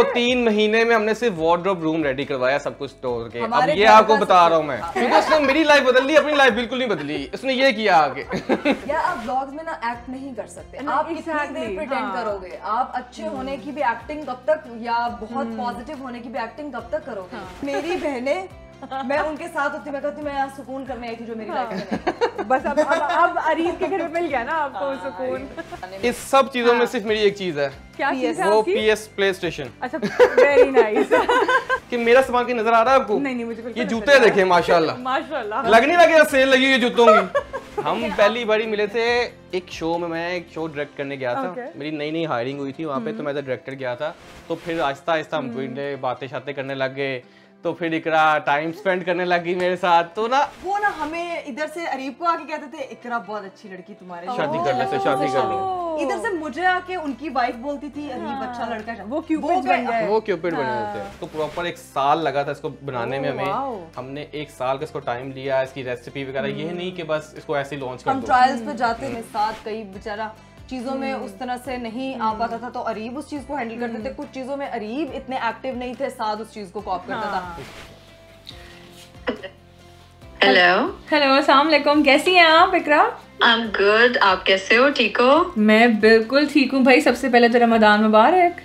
2-3 महीने में हमने सिर्फ वार्डरोब रूम रेडी करवाया, सब कुछ स्टोर के। अब ये आपको बता रहा हूँ मैं, क्योंकि उसने मेरी लाइफ बदल ली, अपनी लाइफ बिल्कुल नहीं बदली। उसने ये किया आगे। या आप व्लॉग्स में ना एक्ट नहीं कर सकते, आप कितनी देर प्रिटेंड करोगे? आप अच्छे होने की भी एक्टिंग कब तक, या बहुत पॉजिटिव होने की भी एक्टिंग कब तक करोगे? मेरी बहनें, मैं उनके साथ होती, मैं कहती मैं यहाँ सुकून करने आई थी जो मेरी लाइफ में नहीं। बस अब अरीब के घर में मिल गया ना आपको सुकून। इस सब चीजों में सिर्फ मेरी एक चीज है, क्या चीज है? वो PS प्ले स्टेशन। अच्छा, वेरी नाइस। कि मेरा सामान की नजर आ रहा है आपको? नहीं मुझे ये जूते देखे माशाल्लाह, माशाल्लाह। लग नहीं लगे सेल लगी हुई है जूतों की। हम पहली बारी मिले थे एक शो में, मैं एक शो डायरेक्ट करने गया था। मेरी नई नई हायरिंग हुई थी वहाँ पे, तो मैं डायरेक्टर गया था। तो फिर आहिस्ता आहिस्ता हम बातें शातें करने लग गए, तो फिर इकरा टाइम स्पेंड करने लगी मेरे साथ। तो ना वो ना हमें इधर से अरीब को आके कहते थे इकरा बहुत अच्छी लड़की तुम्हारे, शादी कर ले, शादी कर ले। इधर से मुझे आके उनकी वाइफ बोलती थी अरीब अच्छा लड़का है। वो क्यूपिड बन गए। वो क्यूपिड बने थे। तो प्रॉपर 1 साल लगा था इसको बनाने में हमें। हमने 1 साल का इसको टाइम लिया, इसकी रेसिपी वगैरह। ये नहीं कि बस इसको ऐसे लॉन्च कर दो। हम ट्रायल्स पे जाते हैं साथ, कई बेचारा चीजों में उस तरह से नहीं आ पाता था, तो अरीब उस चीज को हैंडल करते थे। कुछ चीजों में अरीब इतने एक्टिव नहीं थे, साथ उस चीज को कॉप करता था। हेलो, अस्सलाम वालेकुम। कैसी हैं आप इकरा? I'm good. आप कैसे हो? ठीक हो? मैं बिल्कुल ठीक हूँ भाई। सबसे पहले तो रमजान मुबारक।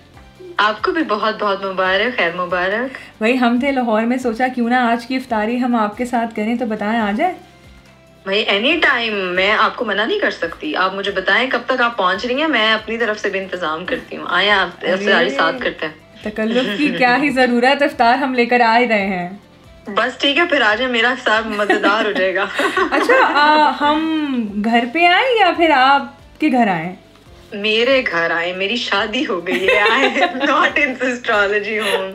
आपको भी बहुत बहुत मुबारक, खैर मुबारक। भाई हम थे लाहौर में, सोचा क्यों ना आज की इफ्तारी हम आपके साथ करें, तो बताएं आ जाए? भाई एनी टाइम, मैं आपको मना नहीं कर सकती। आप मुझे बताएं कब तक आप पहुंच रही हैं, मैं अपनी तरफ से भी इंतजाम करती हूँ। आए आप इफ्तारी साथ करते हैं। तकल्लुफ की क्या ही जरूरत, इफ्तार हम लेकर आ ही रहे हैं। बस ठीक है, फिर आ जाए, मेरा इफ्तार मजेदार हो जाएगा। अच्छा, हम घर पे आए या फिर आपके घर आए? मेरे घर आए, मेरी शादी हो गई है। I am not in astrology home.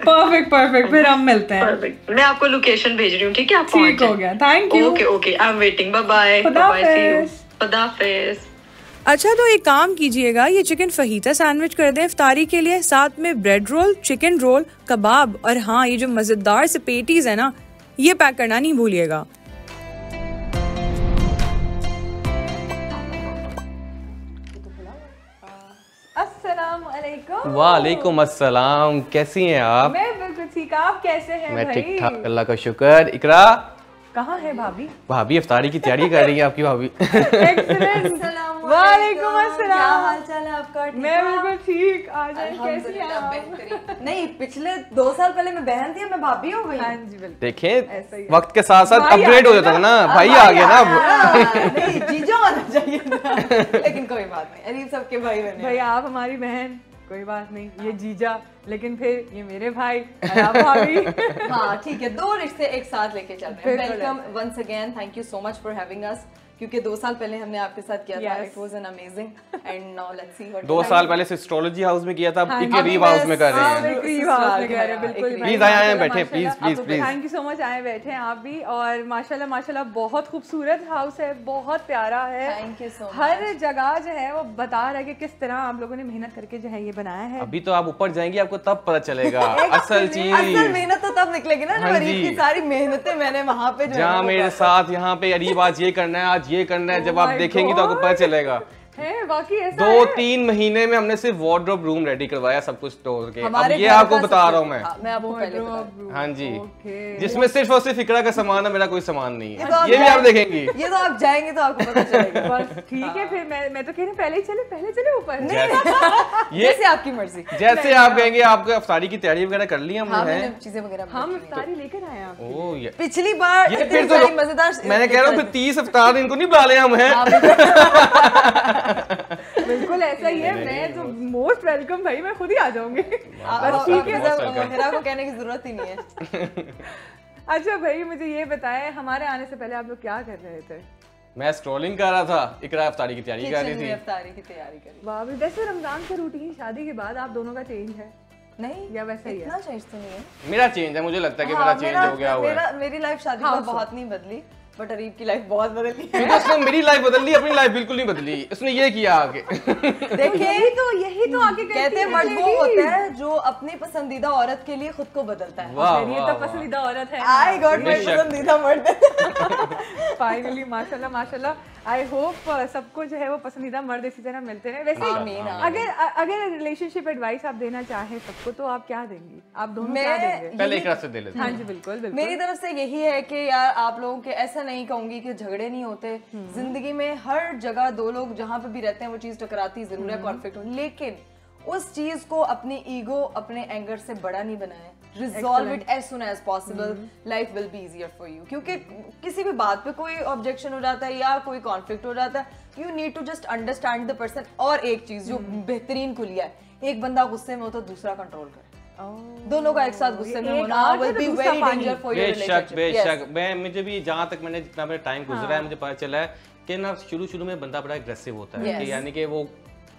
Perfect, फिर हम मिलते हैं। परफेक्ट, मैं आपको लोकेशन भेज रही हूँ, ठीक है? आप ठीक हो गया, thank you. Okay, I am waiting. Bye bye, खुदा हाफिज। अच्छा, तो एक काम कीजिएगा, ये चिकन फहीता सैंडविच कर दें इफ्तारी के लिए, साथ में ब्रेड रोल, चिकन रोल, कबाब, और हाँ ये जो मजेदार से पेटीज है ना, ये पैक करना नहीं भूलिएगा। अस्सलामुअलैकुम। वालेकुम अस्सलाम। कैसी हैं आप? मैं बिल्कुल ठीक, आप कैसे हैं? मैं भाई ठीक ठाक, अल्लाह का शुक्र। इकरा कहाँ है भाभी? भाभी इफ्तारी की तैयारी कर रही है आपकी भाभी। वालेकुम अस्सलाम। क्या हाल चाल है आपका? मैं बिल्कुल ठीक। आ जाए, कैसी हैं आप? नहीं, पिछले 2 साल पहले मैं बहन थी, मैं भाभी हो गई। हाँ जी बिल्कुल। देखें वक्त के साथ साथ अपग्रेड हो जाता है ना, भाई आ गया ना अब। नहीं, जीजा आना चाहिए था। लेकिन कोई बात नहीं, अरीब सबके भाई बने। भाई आप हमारी बहन, कोई बात नहीं, ये जीजा, लेकिन फिर ये मेरे भाई और आप भाभी। हाँ ठीक है, 2 रिश्ते एक साथ लेके चल रहे हैं। Welcome once again, thank you so much for having us. क्योंकि 2 साल पहले हमने आपके साथ किया था, it was an amazing and now let's see what. 2 साल पहले से एस्ट्रोलॉजी हाउस में किया था, अब रीव हाउस में कर रहे हैं। प्लीज आए बैठे, please. Thank you so much, आए बैठे हैं आप भी। और माशाल्लाह माशाल्लाह बहुत खूबसूरत हाउस है, बहुत प्यारा है। Thank you so much. हर जगह जो है वो बता रहा है कि किस तरह आप लोगों ने मेहनत करके जो है ये बनाया है। अभी तो आप ऊपर जाएंगी, आपको तब पता चलेगा असल चीज। असल मेहनत तो तब निकलेगी ना जब अरीब की सारी मेहनतें मैंने वहाँ पे जहाँ मेरे साथ यहाँ पे अरीब आज ये करना है, आज ये करना है, जब आप देखेंगी तो आपको पता चलेगा। है वाकई ऐसा 2-3 महीने में हमने सिर्फ वार्डरोब रूम रेडी करवाया, सब कुछ स्टोर के। अब ये आपको बता रहा हूँ मैं आपको पहले बता। हाँ जी, जिसमें सिर्फ और सिर्फ इकरा का सामान है, मेरा कोई सामान नहीं है। ये भी आप देखेंगी, ये तो आप जाएंगे तो आपको पता चलेगा। बस ठीक है, फिर मैं तो कह रही पहले चले ऊपर। जैसे आपकी मर्जी, जैसे आप कहेंगे। आपको इफ्तारी की तैयारी वगैरह कर ली हमने? चीजें वगैरह हम इफ्तारी लेकर आए हैं। ओह पिछली बार ये फिर तो मजेदार। मैंने कह रहा हूँ फिर 30 इफ्तार इनको नहीं बुला ले हम हैं। बिल्कुल ऐसा ही है, मैं तो मोस्ट वेलकम भाई, मैं खुद ही आ जाऊंगी। बस ठीक है, मेरा को कहने की जरूरत ही नहीं है। अच्छा भाई मुझे ये बताएं, हमारे आने से पहले आप लोग क्या कर रहे थे? मैं स्ट्रोलिंग कर रहा था, इकरा इफ्तारी की तैयारी कर रही थी। इफ्तारी की तैयारी कर रही। वाह, वैसे रमजान का रूटीन शादी के बाद आप दोनों का चेंज है नहीं या वैसा ही है? इतना चेंज तो नहीं है। मेरा चेंज है, मुझे लगता है कि मेरा चेंज हो गया हुआ है। मेरी लाइफ शादी के बाद बहुत नहीं बदली। बट अरीब की लाइफ बहुत बदली है। फिर उसने मेरी लाइफ बदल ली, अपनी लाइफ बिल्कुल नहीं बदली, उसने ये किया आगे। देखिए यही तो आगे कहते हैं मर्द वो होता है जो अपनी पसंदीदा औरत के लिए खुद को बदलता है। ये तो पसंदीदा औरत है। आई गॉट माय पसंदीदा मर्द। फाइनली माशाल्लाह माशाल्लाह। आई होप सबको जो है वो पसंदीदा मर्द इसी तरह मिलते रहे। वैसे अगर रिलेशनशिप एडवाइस आप देना चाहें सबको तो आप क्या देंगी? आप दोनों क्या देंगे? पहले एक रात से दे लेते। हाँ जी बिल्कुल बिल्कुल। मेरी तरफ से यही है कि यार आप लोगों के ऐसा नहीं कहूंगी कि झगड़े नहीं होते, जिंदगी में हर जगह दो लोग जहाँ पे भी रहते हैं वो चीज टकराती जरूर है, कॉन्फ्लिक्ट हो, लेकिन उस चीज को अपनी ईगो अपने एंगर से बड़ा नहीं बनाए। Resolve it as soon as possible, life will be easier for you. क्योंकि किसी भी बात पे कोई ऑब्जेक्शन हो जाता है या कोई कॉन्फ्लिक्ट हो जाता है, you need to just understand the person. और एक चीज जो बेहतरीन खुलिया है, एक बंदा गुस्से में हो तो दूसरा कंट्रोल करे। दोनों का एक साथ गुस्से में होना will be very dangerous for your relationship। बेशक मुझे भी जहाँ तक मैंने जितना मेरा टाइम गुजरा है मुझे पता चला है कि ना शुरू में बंदा बड़ा एग्रेसिव होता है, कि यानी कि वो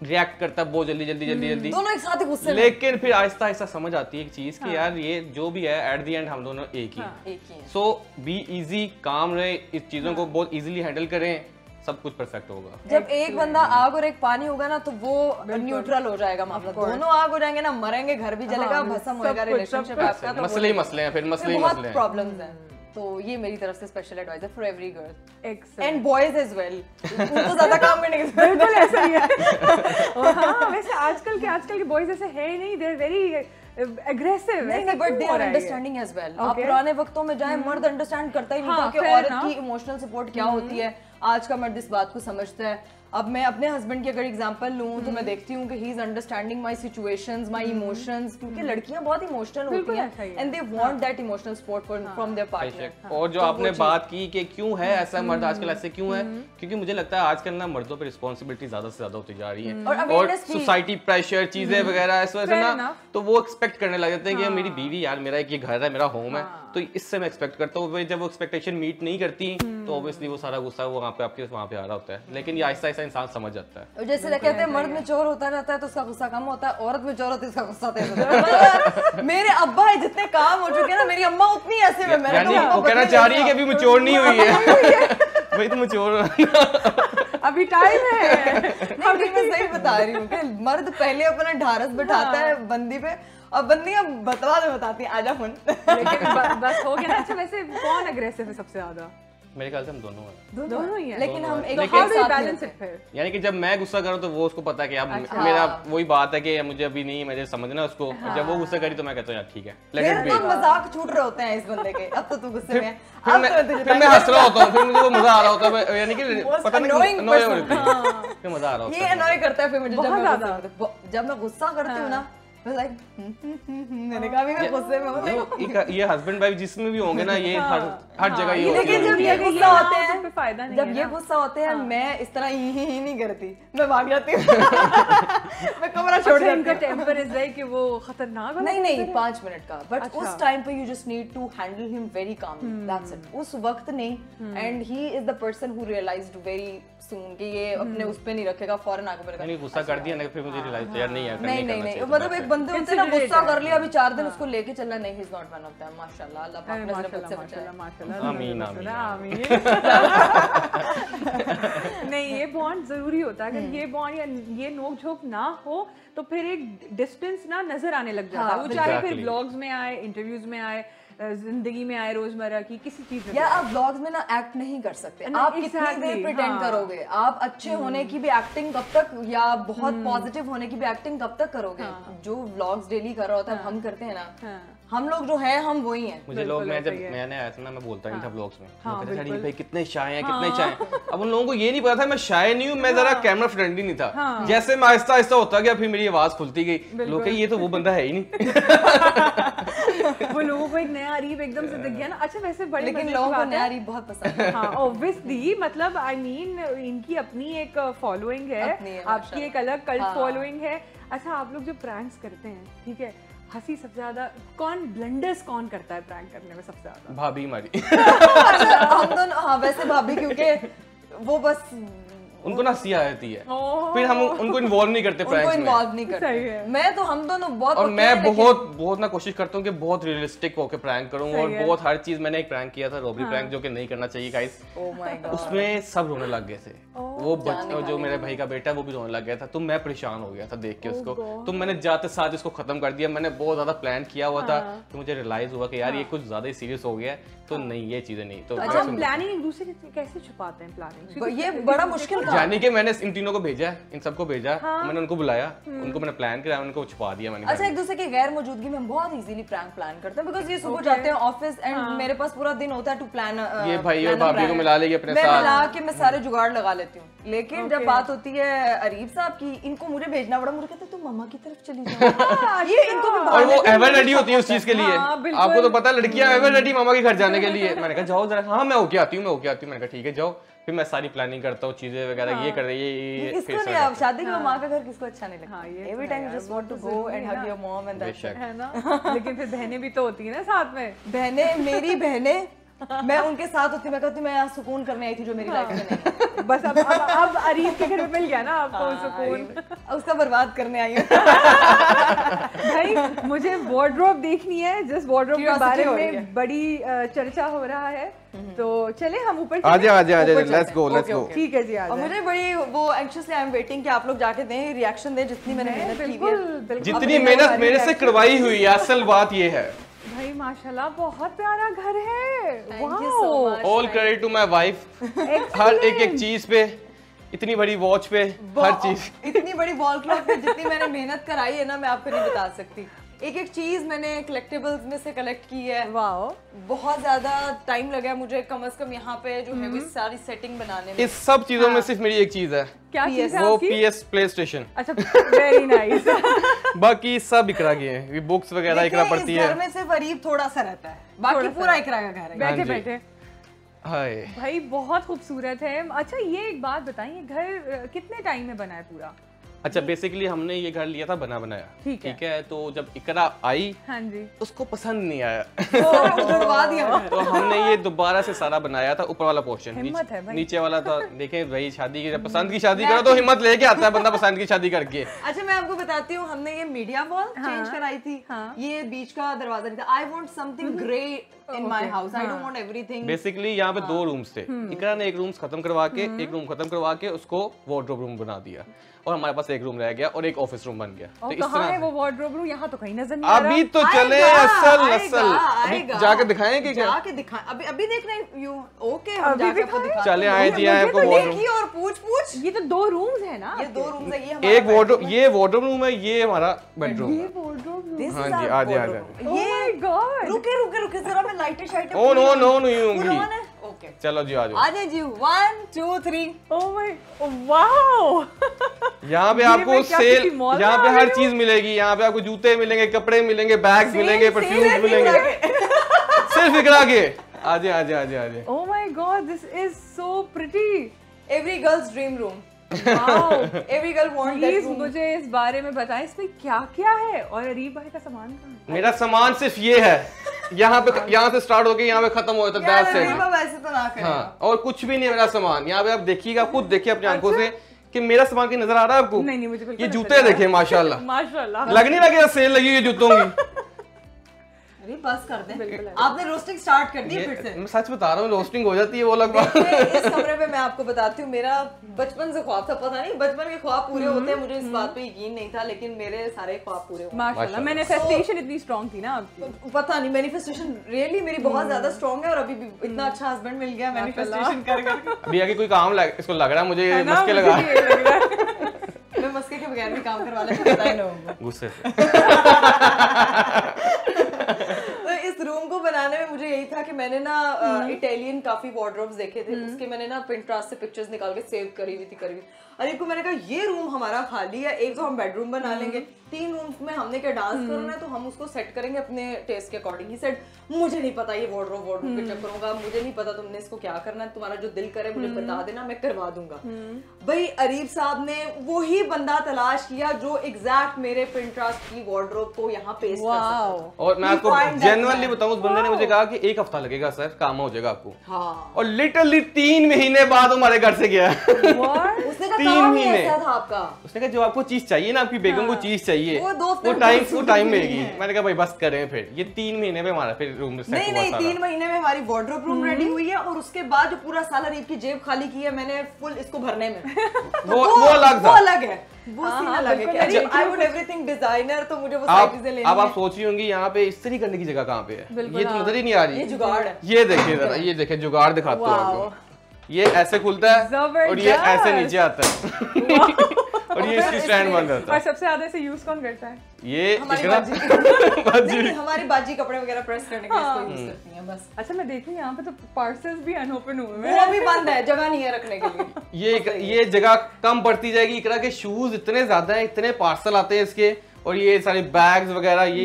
रिएक्ट करता है बहुत जल्दी दोनों एक साथ ही गुस्से में। लेकिन फिर आहिस्ता आहिस्ता समझ आती है एक चीज कि यार ये जो भी है एट द एंड हम दोनों एक ही। सो बी इजी, काम रहे, इस चीजों को बहुत इजीली हैंडल करें, सब कुछ परफेक्ट होगा। जब एक बंदा आग और एक पानी होगा ना तो वो न्यूट्रल हो जाएगा मामला। दोनों आग हो जाएंगे ना, मरेंगे, घर भी जलेगा, भस्म होएगा रिलेशनशिप आपका। तो मसले ही मसले हैं, फिर मसले ही मसले हैं, प्रॉब्लम्स हैं। तो ये मेरी तरफ से स्पेशल एडवाइस है for every girl and boys as well. उनको ज्यादा काम करने की जरूरत बिल्कुल ऐसा ही है। हाँ वैसे आजकल के बॉयज ऐसे है ही नहीं, दे आर वेरी एग्रेसिव। नहीं but they are understanding as well. आप पुराने वक्तों में जाएं, मर्द अंडरस्टैंड करता ही नहीं था कि औरत की इमोशनल सपोर्ट क्या होती है। आज का मर्द इस बात को समझता है। अब मैं अपने हस्बैंड की अगर एग्जांपल लूं तो मैं देखती हूँ कि he is understanding my situations, my emotions, क्योंकि लड़कियां बहुत इमोशनल होती हैं and they want that emotional support from there partner. और जो आपने बात की कि क्यों है ऐसा, मर्द आजकल ऐसे क्यों है, क्योंकि मुझे लगता है आजकल ना मर्दों पे रिस्पांसिबिलिटी ज्यादा से ज्यादा होती जा रही है और सोसाइटी प्रेशर चीजें वगैरह इस वजह से ना तो वो एक्सपेक्ट करने लग जाते हैं कि मेरी बीवी यार मेरा एक ये घर है, मेरा होम है, तो इससे मैं एक्सपेक्ट करता हूँ। जब वो एक्सपेक्टेशन मीट नहीं करती तो ऑब्वियसली वो सारा गुस्सा वहाँ पे आपके वहाँ पे आ रहा होता है। लेकिन ये आहिस्ता आहिस्ता इंसान समझ जाता है। जैसे कहते हैं मर्द में चोर होता रहता है तो उसका गुस्सा कम होता है, औरत में चोर होती है उसका गुस्सा तेज होता है। मेरे अब्बा जितने काम हो चुके हैं ना, मेरी अम्मा उतनी ऐसे में। वो कहना चाह रही है कि अभी मैच्योर नहीं हुई है। भाई तुम मैच्योर अभी टाइम है। नहीं मैं सही बता रही हूँ कि मर्द पहले अपना ढारस बैठाता है बंदी पे और बंदियां बताती है आजा फोन। लेकिन बस हो गया ना। अच्छा वैसे कौन एग्रेसिव है सबसे ज्यादा? मेरे ख्याल से हम दोनों हैं। दोनों ही हैं। लेकिन हम एक साथ बैलेंस है फिर। यानी कि जब मैं गुस्सा करूं तो वो उसको पता है कि अब मेरा वही बात है कि मुझे अभी नहीं, मुझे समझना है उसको। जब वो गुस्सा करी तो मैं कहता हूं यार ठीक है, लेट इट बी। मजाक छूट रहे होते हैं इस बंदे के, अब तो तू गुस्से में है। फिर मैं हंस रहा होता हूं, फिर मुझे वो मजा आ रहा होता है, यानी कि पता नहीं अनोय हो रही है, फिर मजा आ रहा होता है। ये अनोय करता है फिर मुझे जब मैं गुस्सा करती हूं ना, मैंने कहा भी मैं गुस्से में हूं। ये हस्बैंड वाइफ जिसमें भी होंगे ना, ये हर जगह ये होती है। लेकिन जब ये गुस्सा होते हैं, जब ये गुस्सा होते हैं, मैं इस तरह ही नहीं करती, मैं भाग जाती हूँ। मैं कमरा छोड़ जाती हूँ। इनका टेम्पर इज लाइक कि वो खतरनाक नहीं 5 मिनट का, बट उस टाइम पे you just need to handle him very calmly, that's it. उस वक्त नहीं, and he is the person who realised very soon कि ये अपने उस पे नहीं रखेगा, फौरन आगे बढ़ेगा। नहीं गुस्सा कर दिया ना, फिर मुझे रियलाइज यार नहीं यार नहीं मतलब एक बंदे होते हैं ना, गुस्सा कर लिया अभी 4 दिन उसको लेके चलना, नहीं, he is not one of them. माशाल्लाह, अल्लाह पाक ने अपने से बचाए। माशाल्लाह आमीन आमीन आमीन। नहीं ये बॉन्ड जरूरी होता है। अगर ये बॉन्ड या ये नोक झोंक ना हो तो फिर एक डिस्टेंस ना नजर आने लग जाता है। वो चाहे फिर ब्लॉग्स में आए, इंटरव्यूज में आए, जिंदगी में आए, रोजमर्रा की किसी चीज में। या आप व्लॉग्स में ना एक्ट नहीं कर सकते। आप कितनी देर प्रिटेंड करोगे? आप अच्छे होने की भी एक्टिंग कब तक, या बहुत पॉजिटिव होने की भी एक्टिंग कब तक करोगे? जो व्लॉग्स डेली कर रहा होता है हम करते हैं ना, हम लोग जो है हम वही हैं। मुझे लोग, मैं जब मैंने आया था ना, मैं बोलता नहीं था व्लॉग्स में, कहते थे भाई कितने शाय हैं, कितने शाय। अब उन लोगों को ये नहीं पता था मैं शाय नहीं हूँ, मैं जरा कैमरा फ्रेंडली नहीं था। जैसे मैं आहिस्ता आहिस्ता होता गया, फिर मेरी आवाज खुलती गई, लोग कहे ये तो वो बंदा है ही नहीं। वो लोगों को एक नया अरीब एकदम से दिख गया ना। अच्छा वैसे बड़े लेकिन लोगों को नया अरीब बहुत पसंद है। हाँ ऑब्वियसली, मतलब आई मीन इनकी अपनी एक फॉलोइंग है, आपकी एक अलग कल्ट फॉलोइंग है। अच्छा आप लोग जो प्रैंक्स करते हैं, ठीक है, हंसी सबसे ज्यादा ब्लंडर्स कौन करता है प्रैंक करने में सबसे ज्यादा? भाभी हमारी। हम दोनों। हाँ वैसे भाभी, क्योंकि वो बस उनको ना हंसी आ जाती है, फिर हम उनको इन्वॉल्व नहीं करते प्रैंक्स में। इन्वॉल्व नहीं करते। मैं तो हम दोनों बहुत, और मैं बहुत ना कोशिश करता हूँ कि बहुत रियलिस्टिक होकर प्रैंक करूँ, और बहुत हर चीज। मैंने एक प्रैंक किया था, रॉबरी प्रैंक, जो कि नहीं करना चाहिए गाइस। उसमें सब रोने लग गए थे, वो बच्चा जो मेरे भाई का बेटा है वो भी रोने लग गया था, तो मैं परेशान हो गया था देख के उसको। तो मैंने जाते साथ इसको खत्म कर दिया। मैंने बहुत ज्यादा प्लान किया हुआ था, तो मुझे रियलाइज हुआ कि यार ये कुछ ज्यादा ही सीरियस हो गया है, तो नहीं ये चीजें नहीं। तो अच्छा, प्लानिंग एक दूसरे से कैसे छुपाते हैं प्लानिंग? ये बड़ा मुश्किल था। जाने के मैंने इन तीनों को भेजा, इन सबको भेजा, मैंने उनको बुलाया, उनको मैंने प्लान किया, उनको छुपा दिया मैंने। अच्छा, एक दूसरे की गैर मौजूदगी में हम बहुत इजीली प्रैंक प्लान करते हैं, बिकॉज़ ये सुबह जाते हैं ऑफिस एंड मेरे पास पूरा दिन होता है टू प्लान। ये भाई और भाभी को मिला लेगी अपने साथ, मैं मिला के मैं सारे जुगाड़ लगा लेती हूँ। लेकिन जब बात होती है अरीब साहब की, इनको मुझे भेजना पड़ा, मुझे कहते हैं तुम मम्मा की तरफ चली जाओ। ये इनको भी, और वो एवर रेडी होती है उस चीज के लिए। आपको तो पता है लड़कियां एवर रेडी मामा के घर जाने के लिए। मैंने कहा जाओ जरा, हाँ मैं होके आती हूँ, मैंने कहा ठीक है जाओ। फिर मैं सारी प्लानिंग करता हूँ, चीजें वगैरह ये कर रही है। किसको नहीं, आप शादी में माँ का घर किसको अच्छा नहीं लगता? Every time you just want to go and hug your mom and that's it, है ना? लेकिन फिर बहनें भी तो होती है ना साथ में। बहनें, मेरी बहनें, मैं उनके साथ होती, मैं कहती मैं यहाँ सुकून करने आई थी जो मेरी लाइफ में नहीं। बस अब अरीब के घर में मिल गया ना आपको सुकून, उसका बर्बाद करने आई हूँ। भाई मुझे वार्डरोब देखनी है, जिस वार्डरोब के बारे में बड़ी चर्चा हो रहा है, तो चले हम ऊपर आजा लेट्स गो। ठीक है जी, आ और मुझे बड़ी वो एंक्शियसली आई एम वेटिंग कि आप लोग जाके दें, रिएक्शन दें, जितनी मैंने मेहनत की है, जितनी मेहनत मेरे से करवाई हुई है। असल बात ये है भाई माशाल्लाह बहुत प्यारा घर है। All credit to my wife, हर एक चीज पे, इतनी बड़ी वॉच पे, हर चीज, इतनी बड़ी वॉल क्लॉक पे जितनी मैंने मेहनत कराई है ना, मैं आपको नहीं बता सकती। एक चीज मैंने कलेक्टिबल्स में से कलेक्ट की है। वाओ, बहुत ज्यादा टाइम लगा मुझे कम से कम यहाँ पे जो है सारी सेटिंग बनाने में। इस सब चीजों में सिर्फ मेरी एक चीज है। क्या चीज है वो आपकी? PS play station. अच्छा, वेरी नाइस। बाकी सब इकरा गए हैं, ये बुक्स वगैरह इकरा पड़ती है। घर में सिर्फ अरीब थोड़ा सा रहता है, बाकी पूरा इकरा का घर है। बैठे बैठे हाय भाई बहुत खूबसूरत है। अच्छा ये एक बात बताइए, घर कितने टाइम में बना है पूरा? अच्छा, बेसिकली हमने ये घर लिया था बना बनाया, ठीक है। तो जब इकरा आई, हाँ जी, उसको पसंद नहीं आया, उड़वा दिया। तो हमने ये दोबारा से सारा बनाया था। ऊपर वाला पोर्शन, नीचे वाला था। देखें भाई, शादी की जब पसंद की शादी करो तो हिम्मत लेके आता है बंदा पसंद की शादी करके। अच्छा मैं आपको बताती हूँ, हमने ये मीडिया वॉल चेंज कराई थी, ये बीच का दरवाजा नहीं था। I want something grey in my house, I don't want everything. Basically यहाँ पे 2 रूम्स थे, इकरा ने एक रूम खत्म करवा के उसको वार्डरोब रूम बना दिया, और हमारे पास एक रूम रह गया और एक ऑफिस रूम बन गया। तो इस तरह है वो वार्डरोब रूम, यहाँ तो कहीं नजर नहीं आ रहा। अभी तो चले असल जाके दिखाएं कि जाके दिखाएं। अभी देख रहे हैं यू? ओके, हम जाके आपको दिखाएं। चले आए जी, आए आपको वार्डरोब। और पूछ ये तो 2 रूम्स है ना? ये 2 रूम्स है, ये हमारा एक वार्डरोब, ये वार्डरोब रूम है, ये हमारा बेडरूम है। हाँ जी, आ जाए। ये गॉड, रुके जरा, मैं लाइटें शाइटें। ओ नो नहीं होंगी। ओके चलो जी, आ जाओ। आ जाए जी, 1 2 3। Oh my, wow. यहाँ पे आपको सेल, यहाँ पे हर चीज मिलेगी। यहाँ पे आपको जूते मिलेंगे, कपड़े मिलेंगे, बैग्स मिलेंगे, परफ्यूम्स मिलेंगे, सिर्फ इकरा के। आ जाए। Oh my God, this is so pretty. Every girls dream room. Every girl want that room. मुझे इस बारे में बताएं, इसमें क्या है, और अरीब भाई का सामान कहाँ है? मेरा सामान सिर्फ ये है, यहाँ से स्टार्ट होके यहाँ पे खत्म हो जाता है। वैसे तो ना करें। हाँ, और कुछ भी नहीं है मेरा सामान। यहाँ पे आप देखिएगा, खुद देखिए अपनी आंखों से कि मेरा सामान की नजर आ रहा है आपको? नहीं, मुझे बिल्कुल ये जूते देखे, माशाल्लाह माशाल्लाह, लग नहीं लगे सेल लगी हुई जूतों की। अरे बस कर दे, आपने रोस्टिंग स्टार्ट कर दी फिर से। मैं सच बता रहा हूँ, रोस्टिंग हो जाती है वो लोग। इस कमरे में मैं आपको बताती हूँ, मेरा बचपन से ख्वाब था, पता नहीं बचपन के ख्वाब पूरे होते हैं, मुझे इस बात पे यकीन नहीं था, लेकिन मेरे सारे ख्वाब पूरे हुए माशाल्लाह। मैनिफेस्टेशन इतनी स्ट्रांग थी ना आपकी? पता नहीं, मैनिफेस्टेशन रियली मेरी बहुत ज्यादा स्ट्रांग है, और अभी भी इतना अच्छा हस्बैंड मिल गया मैनिफेस्टेशन कर। अभी आगे कोई काम इसको लग रहा है, मुझे मस्के लगा। मैं मस्के के बगैर भी काम करवा लेती हूँ, पता ही ना होगा गुस्से से। तो इस रूम को बनाने में मुझे यही था कि मैंने ना इटालियन काफी वार्डरोब्स देखे थे, उसके मैंने ना पिंटरेस्ट से पिक्चर्स निकाल के सेव करी हुई थी। अरीब को मैंने कहा ये रूम हमारा खाली है, एक तो हम बेडरूम बना लेंगे, 3 रूम्स में हमने क्या डांस करना है तो हम उसको सेट करेंगे अपने टेस्ट के अकॉर्डिंग। ही सेट मुझे नहीं पता ये वार्डरोब के चक्कर होगा, मुझे नहीं पता तुमने इसको क्या करना है, तुम्हारा जो दिल करे मुझे बता देना, मैं करवा दूंगा। भाई अरीब साहब ने वही बंदा तलाश किया जो एग्जैक्ट मेरे पिंटरेस्ट की वार्डरोब को यहाँ पेस्ट कर सकता। और मैं आपको जेन्युइनली बताऊं, उस बंदे ने मुझे कहा कि 1 हफ्ता लगेगा सर, काम हो जाएगा आपको। हाँ। और लिटरली 3 महीने बाद हमारे घर से गया। उसने कहा 3 महीने था आपका। उसने कहा जो आपको चीज चाहिए ना, आपकी बेगम को चीज चाहिए, वो टाइम मिलेगी। मैंने कहा भाई बस करें फिर। ये 3 महीने में हमारा फिर रूम सेट हुआ। नहीं 3 महीने में हमारी वार्डरोब रूम रेडी हुई है, और उसके बाद जो पूरा साल अरीब की जेब खाली की है मैंने फुल इसको भरने में। वो अलग था, वो अलग है, वो सीन अलग है। आई वुड एवरीथिंग डिजाइनर, तो मुझे वो सारी चीजें लेनी है। अब आप सोच रही होंगी यहाँ पे इस्त्री करने की जगह कहाँ पे है, ये तो नजर ही नहीं आ रही। ये जुगाड़ है। ये देखिए जरा, ये देखिए जुगाड़ दिखाता हूँ आपको। ये ऐसे खुलता है और ये ऐसे नीचे आता है और ये इसकी स्टैंड बंद होता है। और सबसे ज्यादा इसे यूज कौन करता है? ये हमारी बाजी हमारी बाजी कपड़े वगैरह प्रेस करने के लिए इसको यूज करती हैं बस। अच्छा मैं देखूं यहाँ पे तो पार्सल्स भी अनओपन हुए हैं, वो भी बंद है, जगह नहीं है रखने के लिए। ये जगह कम पड़ती जाएगी। इकरा के शूज इतने ज्यादा हैं, इतने पार्सल आते हैं इसके, और ये सारे बैग्स वगैरह, ये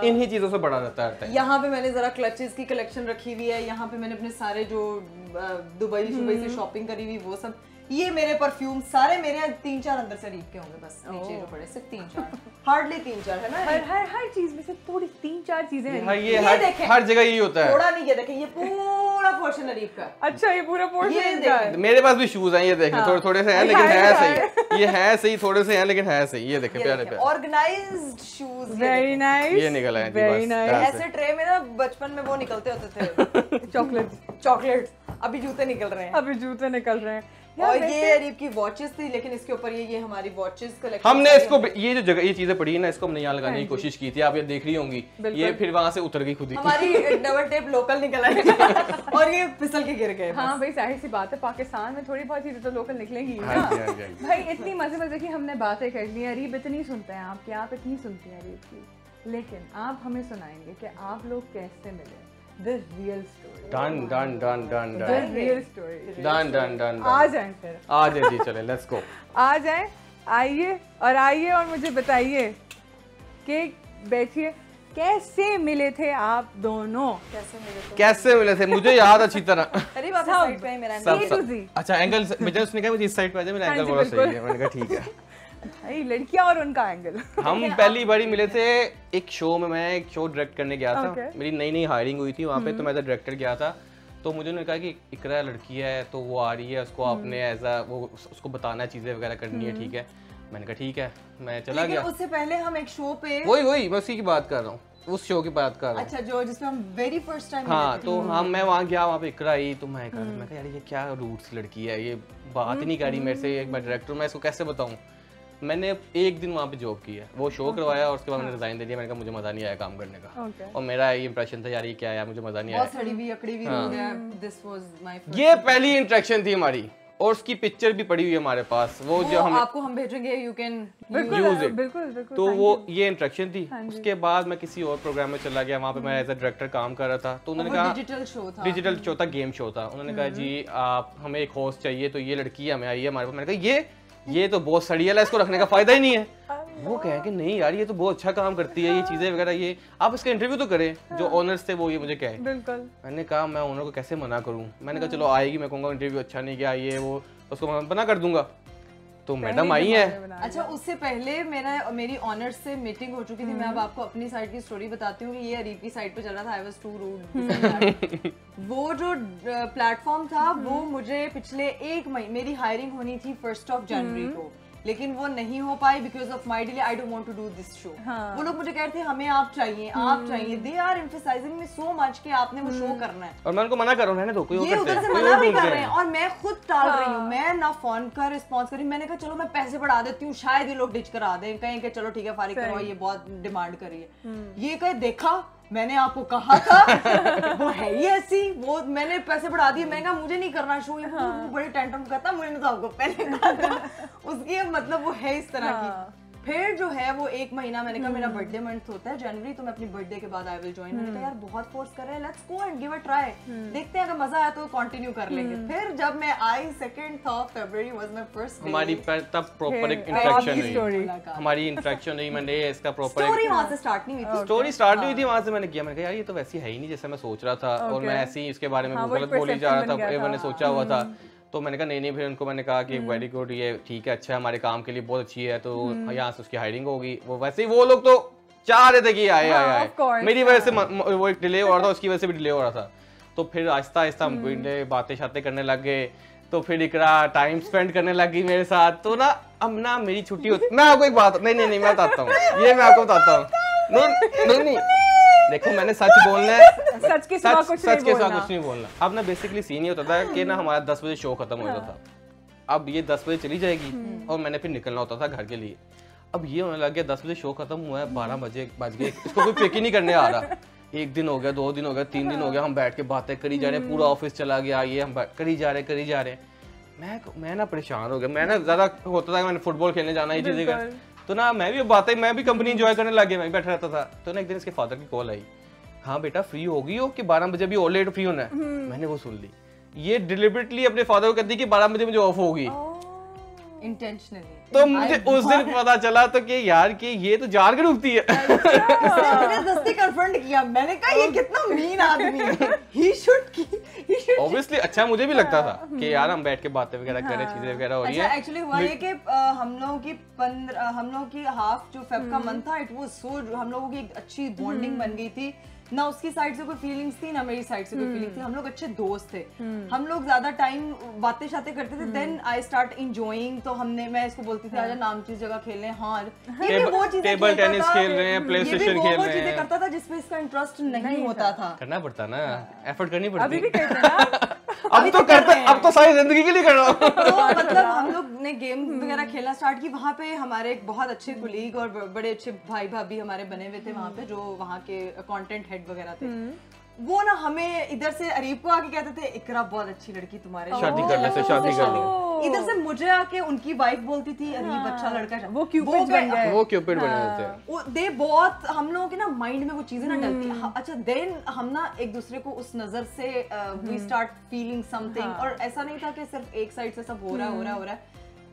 इन्हीं चीजों से बड़ा रहता है। यहाँ पे मैंने जरा क्लचेस की कलेक्शन रखी हुई है, यहाँ पे मैंने अपने सारे जो दुबई से शॉपिंग करी हुई वो सब। ये मेरे परफ्यूम सारे मेरे 3-4 अंदर से अरीब के होंगे बस, नीचे जो पड़े सिर्फ 3-4, हार्डली 3-4 है ना। हर चीज में से थोड़ी 3-4 चीजें हैं। ये हर जगह यही होता है। थोड़ा नहीं, ये देखें, ये पूरा पोर्शन अरीब का। अच्छा ये पूरा पोर्शन इनका है। मेरे पास भी शूज हैं, ये देखें, थोड़े से हैं लेकिन है सही। ये है सही, थोड़े से हैं लेकिन है सही। ये देखें प्यारे प्यारे ऑर्गेनाइज्ड शूज, वेरी नाइस। ये निकला है, वेरी नाइस। ऐसे ट्रे में ना बचपन में वो निकलते होते थे चॉकलेट्स, अभी जूते निकल रहे हैं। अभी जूते निकल रहे हैं। और ये अरीब की वॉचेस थी, लेकिन इसके ऊपर ये हमारी वॉचेस कलेक्शन। हमने इसको, ये जो जगह ये चीजें पड़ी है ना, इसको हमने यहाँ लगाने की कोशिश की थी, आप ये देख रही होंगी। ये फिर वहां से उतर गई खुद ही। हमारी डबल टेप लोकल निकल आई और ये फिसल के गिर गए। हाँ भाई जाहिर सी बात है, पाकिस्तान में थोड़ी बहुत चीजें तो लोकल निकलेंगी ना। भाई इतनी मजे की हमने बातें कर ली, अरीब इतनी सुनते हैं आपकी, आप इतनी सुनती हैं अरीब की, लेकिन आप हमें सुनाएंगे कि आप लोग कैसे मिले। The real story. Done. The real story. Done. आ जाएं फिर। आ जाए जी, चले, let's go. आ जाएं, आइए और मुझे बताइए कि बैठिए, कैसे मिले थे आप दोनों? कैसे मिले थे? मुझे याद अच्छी तरह। अरे बाप रे, साइड पे है मेरा सब। अच्छा एंगल, मुझे उसने कहा मुझे इस साइड पे आ जाए, मेरा एंगल बड़ा सही है। मैंने कहा ठीक है। भाई लड़कियां और उनका एंगल। हम पहली बारी मिले थे एक शो में, मैं एक शो डायरेक्ट करने गया था। मेरी नई हायरिंग हुई थी वहाँ पे, तो मैं एज अ डायरेक्टर गया था। तो मुझे उन्होंने कहा कि इकरा लड़की है तो वो आ रही है, उसको आपने एज अ वो उसको बताना है, चीज़ें वगैरह करनी है, ठीक है। मैंने कहा ठीक है, मैं चला गया। उससे पहले हम एक शो पे, वही मैं उसी की बात कर रहा हूँ, उस शो की बात कर रहा हूँ। अच्छा जो जिसमें हम वेरी फर्स्ट टाइम। हाँ तो मैं वहाँ गया, वहाँ पे इकरा आई, तो मैं कहा यार ये क्या रूट्स लड़की है, ये बात ही नहीं कर रही मेरे से, एक बार डायरेक्टर, मैं इसको कैसे बताऊँ। मैंने एक दिन वहाँ पे जॉब की है, वो शो करवाया और उसके बाद मैंने रिजाइन दे दिया। मैंने कहा मुझे मजा नहीं आया काम करने का। और मेरा ये इंप्रेशन था यार ये क्या है, मुझे मजा नहीं आया। बहुत सड़ी हुई अकड़ी हुई हो गया। This was my first. ये पहली इंटरेक्शन थी हमारी, और उसकी पिक्चर भी पड़ी हुई है हमारे पास, वो जो हम आपको हम भेजेंगे, यू कैन यूज इट। बिल्कुल। तो वो ये इंटरेक्शन थी। उसके बाद मैं किसी और प्रोग्राम में चला गया, वहाँ पे मैं एज अ डायरेक्टर काम कर रहा था। तो उन्होंने कहा डिजिटल शो था, गेम शो था। उन्होंने कहा जी आप हमें एक होस्ट चाहिए, तो ये लड़की हमें आई है हमारे पास। मैंने कहा ये तो बहुत सड़ियल है, इसको रखने का फायदा ही नहीं है। वो कहे कि नहीं यार ये तो बहुत अच्छा काम करती है, ये चीजें वगैरह, ये आप इसका इंटरव्यू तो करें। जो ओनर्स थे वो ये मुझे कहे। बिल्कुल। मैंने कहा मैं ओनर को कैसे मना करूं। मैंने कहा चलो आएगी, मैं कहूँगा इंटरव्यू अच्छा नहीं किया, ये वो, उसको मैं मना कर दूंगा। तो मैडम आई है। अच्छा उससे पहले मेरी ऑनर से मीटिंग हो चुकी थी। मैं अब आपको अपनी साइड की स्टोरी बताती हूँ कि ये अरीब की साइड पे चल रहा था। I was too rude. वो जो प्लेटफॉर्म था वो मुझे पिछले 1 महीने, मेरी हायरिंग होनी थी 1 जनवरी को, लेकिन वो नहीं हो पाई because of my delay. I don't want to do this show. वो लोग मुझे कह रहे थे हमें आप चाहिए। They are emphasising me so much कि आपने वो शो करना है, और मैं उनको मना कर रहा हूं, रहने दो, कोई ये उधर से मना भी कर रहे हैं और मैं खुद टाल रही हूँ। मैं ना फोन का रिस्पॉन्स करी। मैंने कहा चलो मैं पैसे बढ़ा देती हूँ, शायद ये लोग डिच करा दें, कहें कि चलो ठीक है फारिग करवाओ, ये बहुत डिमांड कर रही है। ये कहे देखा मैंने आपको कहा था, वो है ही ऐसी, वो मैंने पैसे बढ़ा दिए। मैं कहा मुझे नहीं करना शो। वो बड़े टेंटम करता, मुझे नहीं तो आपको पहले कहा था। उसकी मतलब वो है इस तरह की। फिर जो है वो एक महीना मैंने कहा मेरा बर्थडे मंथ होता है जनवरी, तो मैं अपनी बर्थडे के बाद आई विल ज्वाइन। मैंने कहा यार बहुत फोर्स कर रहे हैं, let's go and give a try, देखते हैं अगर मजा आया तो कंटिन्यू कर लेंगे। फिर जब मैं आई 2nd of February was my first day. हमारी तब प्रॉपर इंटरेक्शन हुई, हमारी इंटरेक्शन हुई, मैंने इसका प्रॉपर स्टोरी वहां से स्टार्ट नहीं हुई थी, स्टोरी स्टार्ट हुई थी वहां से। मैंने किया, मैंने कहा यार ये तो वैसी है ही नहीं जैसे मैं सोच रहा था, और मैं ऐसे ही इसके बारे में गलत बोली जा रहा था, मैंने सोचा हुआ था। तो मैंने कहा नहीं, फिर उनको मैंने कहा कि वेरी गुड, ये ठीक है, अच्छा है, हमारे काम के लिए बहुत अच्छी है, तो यहाँ से उसकी हायरिंग होगी। वो वैसे ही वो लोग तो चाह रहे थे कि आए, मेरी वजह से वो एक डिले हो रहा था, उसकी वजह से भी डिले हो रहा था। तो फिर आहिस्ता आहिस्ता हम बातें शातें करने लग गए, तो फिर इकरा टाइम स्पेंड करने लगी मेरे साथ। तो ना अब ना मेरी छुट्टी होती, मैं आपको एक बात नहीं मैं बताता हूँ, ये मैं आपको बताता हूँ। नहीं देखो, मैंने सच बोलना है, सच के साथ कुछ नहीं बोलना। अब ना बेसिकली सीन ये होता था कि ना हमारा 10 बजे शो खत्म हो जाता था। अब ये 10 बजे चली जाएगी और मैंने फिर निकलना होता था घर के लिए। अब ये होने लग गया 10 बजे शो खत्म हुआ है, 12 बजे बज गए, इसको कोई पिक ही नहीं करने आ रहा। 1 दिन हो गया, 2 दिन हो गया, 3 दिन हो गया, हम बैठ के बातें करी जा रहे हैं, पूरा ऑफिस चला गया, ये हम करी जा रहे हैं। मैं ना परेशान हो गया। मैं ना ज्यादा होता था, मैंने फुटबॉल खेलने जाना, ये चीजें कर, तो ना मैं भी कंपनी एंजॉय करने लग गया, मैं बैठा रहता था। तो ना एक दिन इसके फादर की कॉल आई, हाँ बेटा फ्री होगी हो कि 12 बजे भी और लेट फ्री होना है। मैंने वो सुन ली, ये डिलिबरेटली अपने फादर को कहती कि 12 बजे मुझे ऑफ होगी, इंटेंशनली। तो मुझे उस दिन पता चला तो कि यार कि ये तो जान के रुकती है। मैंने दस्ती कन्फ्रंट किया, मैंने कहा ये कितना मीन आदमी है, he should ऑब्वियसली। अच्छा मुझे भी लगता था कि यार हम बैठ के बातें वगैरह करें, चीजें वगैरह हो रही है। एक्चुअली हुआ ये कि हम लोगों की हाफ जो फेब का मंथ था, इट वाज सो, हम लोगों की एक अच्छी बॉन्डिंग बन गई थी ना, उसकी साइड से कोई फीलिंग्स थी ना मेरी साइड से कोई फीलिंग थी। हम लोग अच्छे दोस्त थे, हम लोग ज्यादा टाइम बातें शातें करते थे। देन आई स्टार्ट एंजॉयिंग, तो मैं इसको बोलती थी आजा नामचीज जगह खेलने। हाँ, ये भी वो चीजें टेबल टेनिस खेल रहे हैं, प्ले स्टेशन खेल रहे हैं, चीजें करता था जिसमें इसका इंटरेस्ट नहीं होता था। करना पड़ता ना, एफर्ट करनी पड़ती। अभी भी करते हैं अब तो करते, अब तो सारी जिंदगी के लिए कर रहा हूँ। तो मतलब हम लोग ने गेम वगैरह खेलना स्टार्ट की। वहाँ पे हमारे एक बहुत अच्छे कुलीग और बड़े अच्छे भाई भाभी हमारे बने हुए थे वहाँ पे, जो वहाँ के कंटेंट हेड वगैरह थे। वो ना हमें इधर से अरीब को आके कहते थे इकरा बहुत अच्छी लड़की तुम्हारे, शादी करने से शादी कर लो। इधर से मुझे आके उनकी वाइफ बोलती थी अरीब अच्छा लड़का, वो क्यूपिड बन गए, वो क्यूपिड बन गए थे। दे बहुत हम लोगों के ना माइंड में वो चीजें ना डलती। अच्छा देन हम ना एक दूसरे को उस नजर से वी स्टार्ट फीलिंग समथिंग, और ऐसा नहीं था कि सिर्फ एक साइड से सब हो रहा है।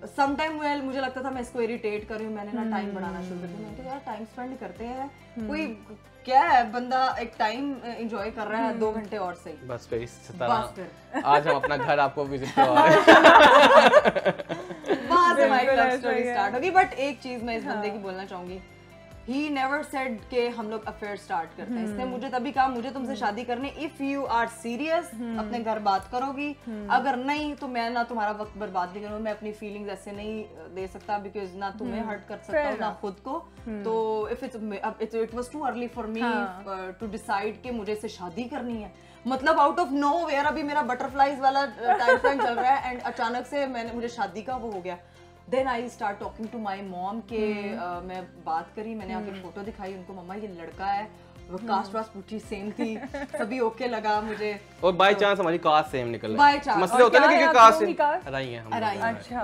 सम टाइम मुझे लगता था मैं इसको इरिटेट कर रही हूँ, मैंने ना टाइम बढ़ाना शुरू कर दिया। मैंने कहा यार टाइम स्पेंड करते हैं, कोई क्या है, बंदा एक टाइम एंजॉय कर रहा है 2 घंटे और सही। बस फिर इस तरह आज हम अपना घर आपको विजिट करवा रहे हैं। वहां से हमारी लव स्टोरी स्टार्ट होगी। बट एक चीज मैं इस बंदे की बोलना चाहूंगी, he never said कि हम लोग अफेयर स्टार्ट करते हैं। इसने मुझे तभी कहा मुझे तुमसे शादी करनी, इफ यू आर सीरियस अपने घर बात करोगी, अगर नहीं तो मैं ना तुम्हारा वक्त बर्बाद नहीं करूंगा। मैं अपनी फीलिंग्स ऐसे नहीं दे सकता, बिकॉज ना तुम्हें हर्ट कर सकता हूँ ना खुद को। तो if it was too early for me to decide कि मुझे इससे शादी करनी है। मतलब आउट ऑफ नो वेयर अभी मेरा बटरफ्लाईज वाला टाइम फ्रेम चल रहा है, एंड अचानक से मुझे शादी का वो हो गया। Then I start talking to my mom के मैं बात करी, मैंने आके फोटो दिखाई उनको, मम्मा ये लड़का है, वो कास्ट वास्ट पूछी सेम थी, सभी ओके लगा मुझे। और बाय चांस हमारी कास्ट सेम निकल रहा बाय चांस मसले होता है ना कि कास्ट अराई है हम। अच्छा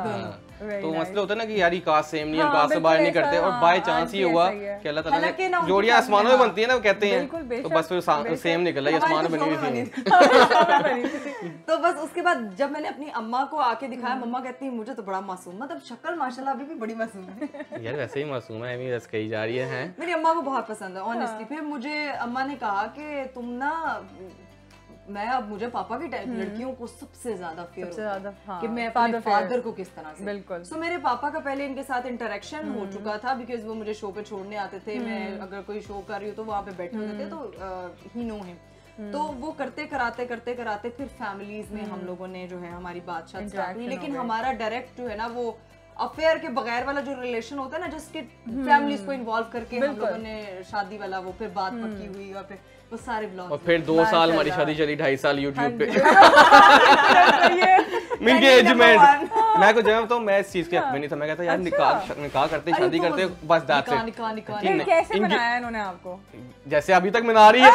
तो मसले होता है ना कि यार ये कास्ट सेम नहीं, हम कास्ट से बाहर नहीं करते, और बाय चांस ये हुआ कि अल्लाह ताला ने जोड़ियां आसमानों में बनती है ना, वो कहते हैं, तो बस फिर सेम निकल रहा है, आसमान में बनी हुई थी। तो बस उसके बाद जब मैंने अपनी अम्मा को आके दिखाया, मम्मा कहती है मुझे तो बड़ा मासूम, मतलब शक्ल माशाल्लाह अभी भी बड़ी मासूम है। यार वैसे ही मासूम है, अभी बस कही जा रही है। मेरी अम्मा को बहुत पसंद है ऑनेस्टली। फिर मुझे अम्मा ने कहा कि तुम ना, मैं अब मुझे पापा की टाइप लड़कियों को सबसे ज्यादा कि मैं अपने फादर को किस तरह से। बिल्कुल। सो मेरे पापा का पहले इनके साथ इंटरेक्शन हो चुका था, बिकॉज वो मुझे शो पे छोड़ने आते थे। मैं अगर कोई शो कर रही हूँ तो वहाँ पे बैठे होते थे, तो ही नो हिम। तो वो करते कराते फिर फैमिलीज में हम लोगों ने जो है हमारी बातचीत स्टार्ट हुई। लेकिन हमारा डायरेक्ट जो है ना वो अफेयर के बगैर वाला जो रिलेशन होता है ना, जिसके फैमिलीज को इन्वॉल्व करके हम लोगों ने शादी वाला वो फिर बात पक्की हुई, और फिर वो सारे ब्लॉग, और फिर 2 साल हमारी शादी चली, 2.5 साल यूट्यूब पे एंगेजमेंट। मैं को जब तो मैं इस चीज के हक में नहीं था, मैं कहता यार निकाह करते, शादी करते, बस दैट्स इट। कैसे मनाया इन्होंने आपको? जैसे अभी तक मना रही है,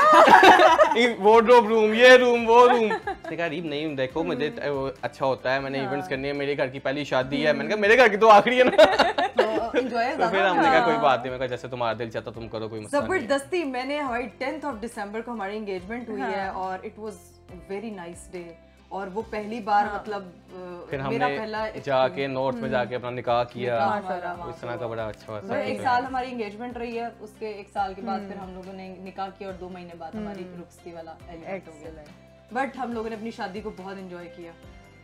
वार्डरोब रूम, ये रूम, वो रूम। मैंने कहा रीब नहीं देखो मुझे अच्छा होता है, मैंने इवेंट्स करनी है, मेरे घर की पहली शादी है। मैंने कहा मेरे घर की तो आखिरी है ना। एंजॉय तो फिर हमने कहा कोई बात नहीं, मैं कहा जैसे तुम्हारा दिल चाहता तुम करो, कोई मसला नहीं। जबरदस्ती मैंने हमारी 10th of December को हमारी एंगेजमेंट हुई है और it was very nice day और वो पहली बार मतलब फिर मेरा हमने पहला जाके नॉर्थ में जाके अपना निकाह किया, माशाल्लाह इस तरह का बड़ा अच्छा हुआ। एक साल हमारी एंगेजमेंट रही है, उसके एक साल के बाद फिर हम लोगों ने निकाह किया और 2 महीने बाद हमारी रुखसती वाला एलिमेंट हो गया। बट हम लोगों ने अपनी शादी को बहुत एंजॉय किया,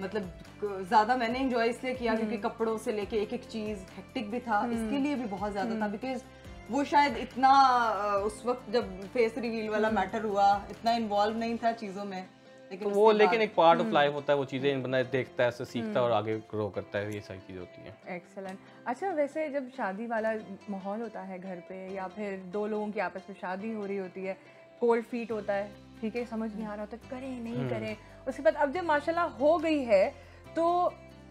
मतलब ज्यादा मैंने एंजॉय इसलिए किया क्योंकि कपड़ों से लेके एक एक चीज हेक्टिक भी था, इसके लिए भी बहुत ज्यादा था बिकॉज वो शायद इतना उस वक्त जब फेस रिवील वाला मैटर हुआ इतना इन्वॉल्व नहीं था चीजों में, तो वो लेकिन एक पार्ट ऑफ लाइफ होता है, वो चीजें बंदा देखता है, उससे सीखता है और आगे ग्रो करता है, ये सारी चीजें होती हैं। एक्सेलेंट। अच्छा वैसे जब शादी वाला माहौल होता है घर पे या फिर 2 लोगों की आपस में शादी हो रही होती है, कोल्ड फीट होता है, ठीक है, समझ नहीं आ रहा होता करें नहीं करें, उसके बाद अब जब माशाल्लाह हो गई है तो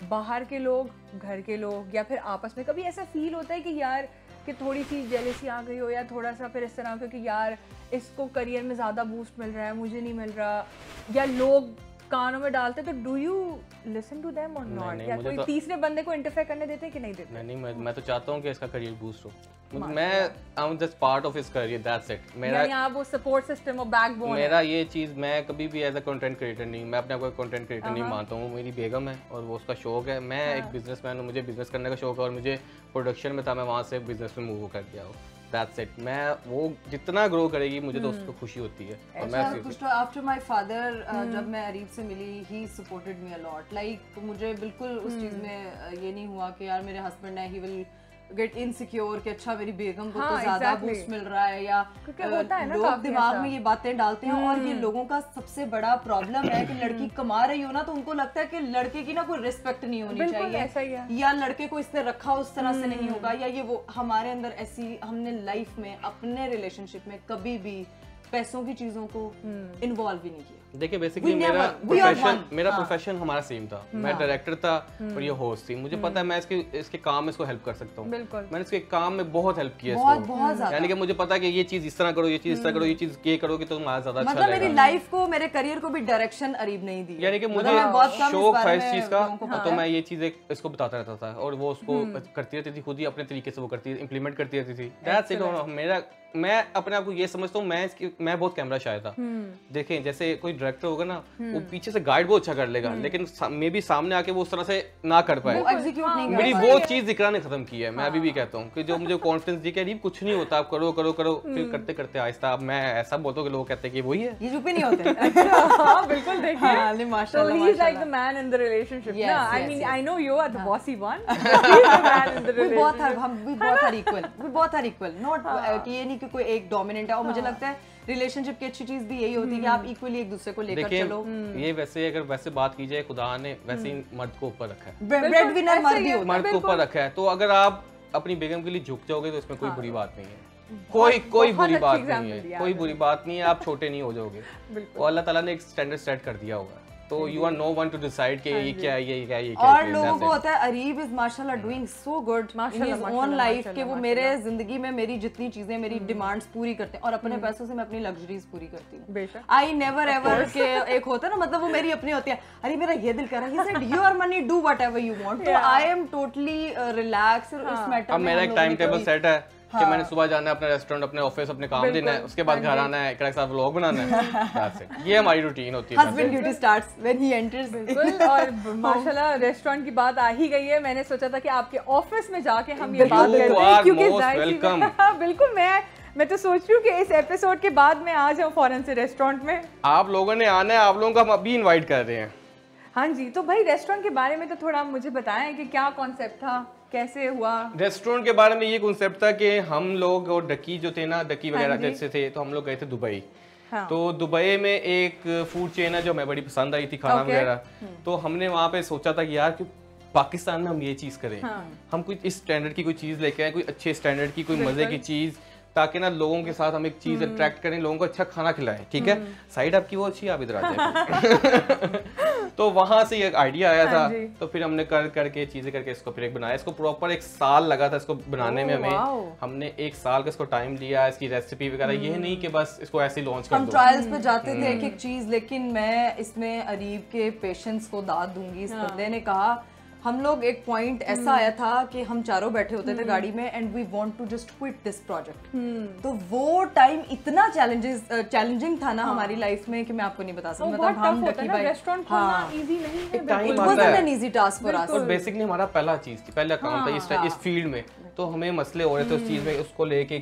बाहर के लोग, घर के लोग या फिर आपस में कभी ऐसा फील होता है कि यार कि थोड़ी सी जेलसी आ गई हो या थोड़ा सा फिर इस तरह का कि यार इसको करियर में ज़्यादा बूस्ट मिल रहा है, मुझे नहीं मिल रहा, या लोग कानों में डालते, तो do you listen to them और नॉट, या कोई तीसरे बंदे को इंटरफेयर करने देते हैं कि नहीं देते? नहीं, मैं तो चाहता हूँ कि इसका करियर बूस्ट हो, मैं I am just part of his career, that's it. मेरा यानी वो सपोर्ट सिस्टम और बैकबोन मेरा ये चीज़, मैं कभी भी एज अ कंटेंट क्रिएटर नहीं, मैं अपने आप को कंटेंट क्रिएटर नहीं मानता हूँ, मेरी बेगम है और वो उसका शौक है, मैं एक बिजनेसमैन हूँ, मुझे बिजनेस करने का शौक है और मुझे प्रोडक्शन में था, मैं वहाँ से बिजनेस में मूव कर गया हूँ, दैट्स इट। मैं वो जितना ग्रो करेगी मुझे तो उसको खुशी होती है। और मैं कुछ तो आफ्टर माय फादर जब मैं अरीब से मिली, he supported me a lot, like मुझे बिल्कुल उस चीज में ये नहीं हुआ कि यार मेरे हस्बैंड है ही विल गेट इनसिक्योर कि अच्छा मेरी बेगम को तो ज्यादा बूस्ट मिल रहा है, या लोग दिमाग में ये बातें डालते हैं और ये लोगों का सबसे बड़ा प्रॉब्लम है कि लड़की कमा रही हो ना तो उनको लगता है कि लड़के की ना कोई रिस्पेक्ट नहीं होनी चाहिए, या लड़के को इसने रखा उस तरह से नहीं होगा, या ये वो। हमारे अंदर ऐसी, हमने लाइफ में अपने रिलेशनशिप में कभी भी पैसों की चीजों को इन्वॉल्व भी नहीं किया। देखिए बेसिकली मेरा प्रोफेशन हमारा सेम था, मैं डायरेक्टर था और ये होस्ट थी, मुझे पता है मैं इसके काम में इसको हेल्प कर सकता हूँ, मैंने इसके काम में बहुत हेल्प किया इसको, यानी कि मुझे पता है कि ये चीज इस तरह करो, ये चीज इस तरह करो, ये चीज ये करोगे तो तुम्हारा ज्यादा अच्छा लगेगा। मेरी लाइफ को, मेरे करियर को भी डायरेक्शन अरीब नहीं दी, यानी कि मुझे शौक था इस चीज का, तो मैं ये चीज इसको बताता रहता था और वो उसको करती रहती थी, खुद ही अपने तरीके से वो करती इंप्लीमेंट करती रहती थी। That's it. मैं अपने आप को ये समझता हूँ, मैं बहुत कैमरा शाय था। देखें जैसे कोई डायरेक्टर होगा ना, वो पीछे से गाइड बहुत अच्छा कर लेगा, लेकिन मे भी सामने आके वो उस तरह से ना कर पाए, मेरी वो चीज जिक्रा ने खत्म की है। मैं अभी भी कहता हूँ कि जो मुझे कॉन्फिडेंस दी कि कुछ नहीं होता, आप करो करो करो, फिर करते करते आहिस्ता, अब मैं ऐसा बोलता हूँ कि लोग कहते हैं कि वही है, ये चुप ही नहीं होते। बिल्कुल देखिए, माशाल्लाह, he is like the man in the relationship. I mean, I know you are the bossy one. He is the man in the relationship. हम भी बहुत are equal, not कि ये नहीं कि कोई एक डोमिनेंट है। और मुझे लगता है रिलेशनशिप की अच्छी चीज भी यही होती है कि आप इक्वली एक दूसरे को लेकर चलो। ये वैसे अगर वैसे बात की जाए, खुदा ने वैसे ही मर्द को ऊपर रखा है, ब्रेड विनर मर्द को ऊपर रखा है, तो अगर आप अपनी बेगम के लिए झुक जाओगे तो इसमें कोई बुरी बात नहीं है, कोई बुरी बात नहीं है, कोई बुरी बात नहीं है, आप छोटे नहीं हो जाओगे, वो अल्लाह ताला ने एक स्टैंडर्ड सेट कर दिया होगा, तो you are no one to decide कि ये क्या है, ये क्या है, ये क्या है। और लोगों को होता है अरीब इज माशाल्लाह doing so good in his own life कि वो मेरे जिंदगी में मेरी जितनी चीजें, मेरी डिमांड्स पूरी करते हैं और अपने पैसों से मैं अपनी लग्जरीज पूरी करती हूँ। आई नेवर एवर के एक होता है ना, मतलब वो मेरी अपनी होती है, अरे मेरा ये दिल कर रहा है, he said your money do whatever you want, तो आई एम टोटली रिलैक्स इस मैटर में। अब मेरा एक टाइम टेबल सेट है कि मैंने सुबह जाना है अपने रेस्टोरेंट, अपने ऑफिस, अपने काम देना है, उसके बाद घर आना है, एक साथ व्लॉग बनाना है, दैट्स इट। ये हमारी रूटीन होती है। Husband duty starts when he enters. बिल्कुल। और माशाल्लाह रेस्टोरेंट की बात आ ही गई है, मैंने सोचा था कि आपके ऑफिस में जाके हम ये बात करते हैं, क्योंकि वेलकम। बिल्कुल, मैं तो सोच रही हूँ कि इस एपिसोड के बाद मैं आ जाऊँ फौरन से रेस्टोरेंट में। आप लोगों ने आना है, आप लोगों को हम अभी इनवाइट कर रहे हैं। हाँ जी, तो भाई रेस्टोरेंट के बारे में तो थोड़ा मुझे बताएं कि क्या कॉन्सेप्ट था, कैसे हुआ? रेस्टोरेंट के बारे में ये कॉन्सेप्ट था कि हम लोग और डकी जो थे ना, डकी वगैरह जैसे थे, तो हम लोग गए थे दुबई। हाँ। तो दुबई में एक फूड चेन है जो हमें बड़ी पसंद आई थी, खाना वगैरह, तो हमने वहाँ पे सोचा था कि यार कि पाकिस्तान में हम ये चीज़ करें, हम कुछ इस स्टैंडर्ड की कोई चीज़ लेके आए, कोई अच्छे स्टैंडर्ड की, कोई मज़े की चीज़, ताकि ना लोगों के साथ हम एक चीज़ अट्रैक्ट करें, लोगों को अच्छा खाना खिलाएं। ठीक है, साइड आपकी वो अच्छी, आप इधर आ जाए। तो वहां से एक आइडिया आया था, तो फिर हमने करके चीजें करके इसको फिर एक बनाया। इसको प्रॉपर 1 साल लगा था इसको बनाने में हमें, हमने 1 साल का इसको टाइम लिया, इसकी रेसिपी वगैरह, ये नहीं कि बस इसको ऐसे ही लॉन्च कर दो। हम ट्रायल्स पे जाते थे एक एक चीज, लेकिन मैं इसमें अरीब के पेशेंस को दाद दूंगी। इस बंदे ने कहा हम लोग एक पॉइंट ऐसा आया था कि हम चारों बैठे होते थे गाड़ी में and we want to just quit this project. तो वो टाइम इतना चैलेंजिंग था ना हमारी लाइफ में कि मैं आपको नहीं बता सकती। मतलब हम लकी भाई रेस्टोरेंट खोलना इजी नहीं है, टाइम इट आता वाजंट है an easy task for us. और बेसिकली हमारा पहला चीज थी, पहला काम था इस फील्ड में, तो हमें मसले हो रहे थे उस चीज में, उसको लेके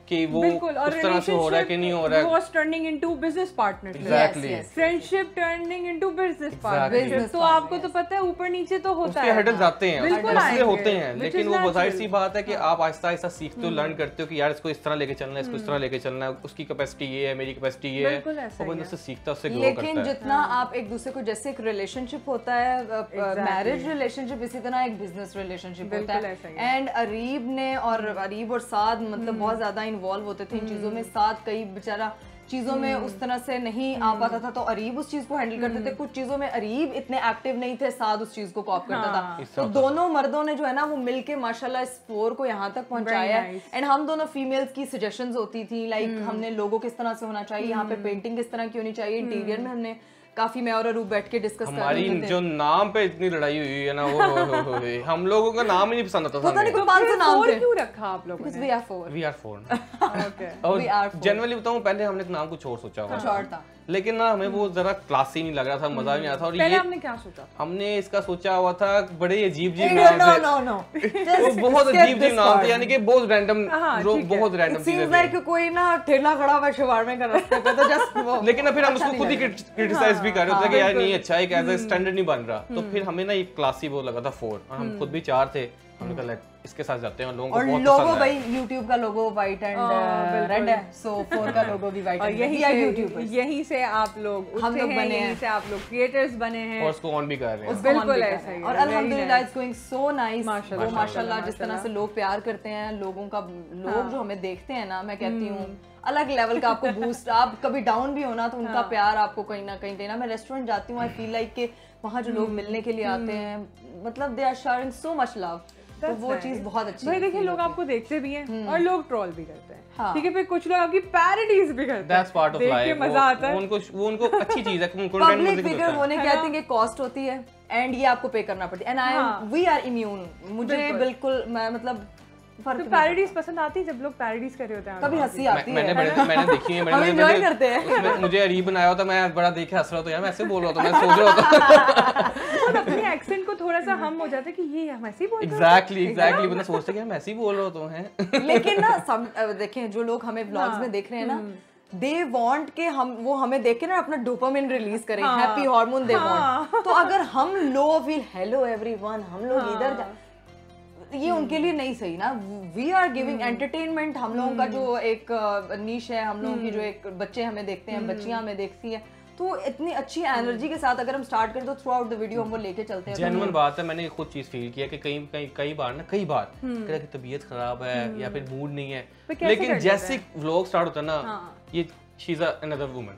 कि वो उस तरह से हो रहा है कि नहीं हो रहा है। was turning into business partnership, Exactly. friendship turning into business Exactly. partnership। तो आपको तो पता है ऊपर नीचे तो होता उसके है, हेडल्स आते हैं, बिल्कुल मसले आएंगे, होते हैं, which लेकिन is वो natural। जाहिर सी बात है कि आप आहिस्ता आहिस्ता सीखते हो, लर्न करते हो कि यार इसको इस तरह लेके चलना है, इसको इस तरह लेके चलना है, उसकी कैपेसिटी ये है, मेरी कैपेसिटी ये है, बिल्कुल ऐसा और ही बंदा है। उससे सीखता है, उससे ग्रो लेकिन करता है। जितना आप एक दूसरे को, जैसे एक रिलेशनशिप होता है मैरिज रिलेशनशिप, इसी तरह एक बिजनेस रिलेशनशिप होता बिल्कुल ऐसा ही है। एंड अरीब और साद मतलब बहुत ज्यादा इन्वॉल्व होते थे इन चीजों में। साद कई बेचारा चीजों में उस तरह से नहीं आ पाता था, तो अरीब उस चीज को हैंडल करते थे। कुछ चीजों में अरीब इतने एक्टिव नहीं थे, साद उस चीज को कॉप करता था। तो दोनों मर्दों ने जो है ना वो मिलके माशाल्लाह इस फ्लोर को यहाँ तक पहुंचाया है। एंड हम दोनों फीमेल्स की सजेशंस होती थी, लाइक हमने लोगो किस तरह से होना चाहिए, यहाँ पे पेंटिंग किस तरह की होनी चाहिए, इंटीरियर में हमने काफी मैं और अरूप बैठ के डिस्कस कर हमारी जो नाम पे इतनी लड़ाई हुई है ना, वो हम लोगों का नाम ही नहीं पसंद आता था। पता नहीं कोई 500 नाम थे। क्यों रखा आप लोगों ने? We are four। We are four। और जनरली बताऊं, पहले हमने एक नाम कुछ और सोचा हुआ था, लेकिन ना हमें वो जरा क्लासी नहीं लग रहा था, मजा भी नहीं आता। और पहले ये आपने क्या सोचा? हमने इसका सोचा हुआ था, बड़े अजीब नाम थे, वो बहुत अजीब नाम थे, यानी कि बहुत रैंडम, बहुत रैंडम चीजें थी। कोई ना ठेला खड़ा हुआ शवारमे का रास्ते पे, तो जस्ट वो लेकिन ना फिर हम उसको खुद ही क्रिटिसाइज भी कर रहे होते कि यार नहीं अच्छा, एक एज ए स्टैंडर्ड नहीं बन रहा। तो फिर हमें ना एक क्लासी वो लगा था 4, और हम खुद भी 4 थे। हमने कहा इसके साथ जाते हैं, लोगों को बहुत लोगो पसंद भाई YouTube का लोगो व्हाइट एंड रेड है, सो 4 का लोगो भी व्हाइट एंड यहीं से आप लोग हम लोग बने हैं, यहीं से आप लोग क्रिएटर्स बने हैं और उसको ऑन भी कर रहे हैं। बिल्कुल ऐसा ही। और अल्हम्दुलिल्लाह इट्स गोइंग सो नाइस। माशाल्लाह जिस तरह से लोग प्यार करते हैं, लोग जो हमें देखते हैं ना, मैं कहती हूँ अलग लेवल का आपको बूस्ट। आप कभी डाउन भी हो ना, तो उनका प्यार आपको कहीं ना कहीं देना। मैं रेस्टोरेंट जाती हूँ, आई फील लाइक कि वहाँ जो लोग मिलने के लिए आते हैं, मतलब they are sharing so much love, तो वो चीज बहुत अच्छी है। भाई देखिए, लोग आपको देखते भी हैं और लोग ट्रोल भी करते हैं, ठीक है, फिर कुछ लोग आपकी पैरोडीज भी करते हैं। दैट्स पार्ट ऑफ लाइफ, मजा आता है। उनको अच्छी चीज है, पब्लिक फिगर होने की आई थिंक एक कॉस्ट होती है, एंड ये आपको पे करना पड़ती है। And we are immune. मुझे बिल्कुल मतलब तो पैरोडीज पसंद आती है जब लोग पैरोडीज कर रहे होते हैं? कभी हंसी आती है, मैंने देखी है, हम एंजॉय करते हैं। मुझे अरीब बनाया होता, मैं बड़ा देखे हंस रहा था, यार मैं ऐसे बोल रहा था, मैं सोच रहा था अपने एक्सेंट को थोड़ा सा हम हो जाता है कि ये हम ऐसे ही बोल रहे हैं। एग्जैक्टली बंदा सोचता है कि हम ऐसे ही बोल रहे होते हैं। लेकिन ना देखें, जो लोग हमें व्लॉग्स में देख रहे हैं ना, दे वांट के वो हमें देख के ना अपना डोपामिन रिलीज करें, हैप्पी हार्मोन दे वांट। तो अगर हम लो फील हेलो एवरीवन, हम लोग इधर ये उनके लिए नहीं सही ना। We are giving entertainment. हम लोगों का जो एक नीश है, हम लोगों की जो एक बच्चे हमें देखते हैं, बच्चियां हमें देखती हैं, तो इतनी अच्छी एनर्जी के साथ अगर हम स्टार्ट करें तो थ्रू आउट द वीडियो हम वो लेके चलते हैं। जेन्युइन बात है, मैंने खुद चीज फील किया कि कई बार कि तबीयत खराब है या फिर मूड नहीं है, लेकिन जैसे व्लॉग स्टार्ट होता है ना, ये शी इज अनदर वुमन,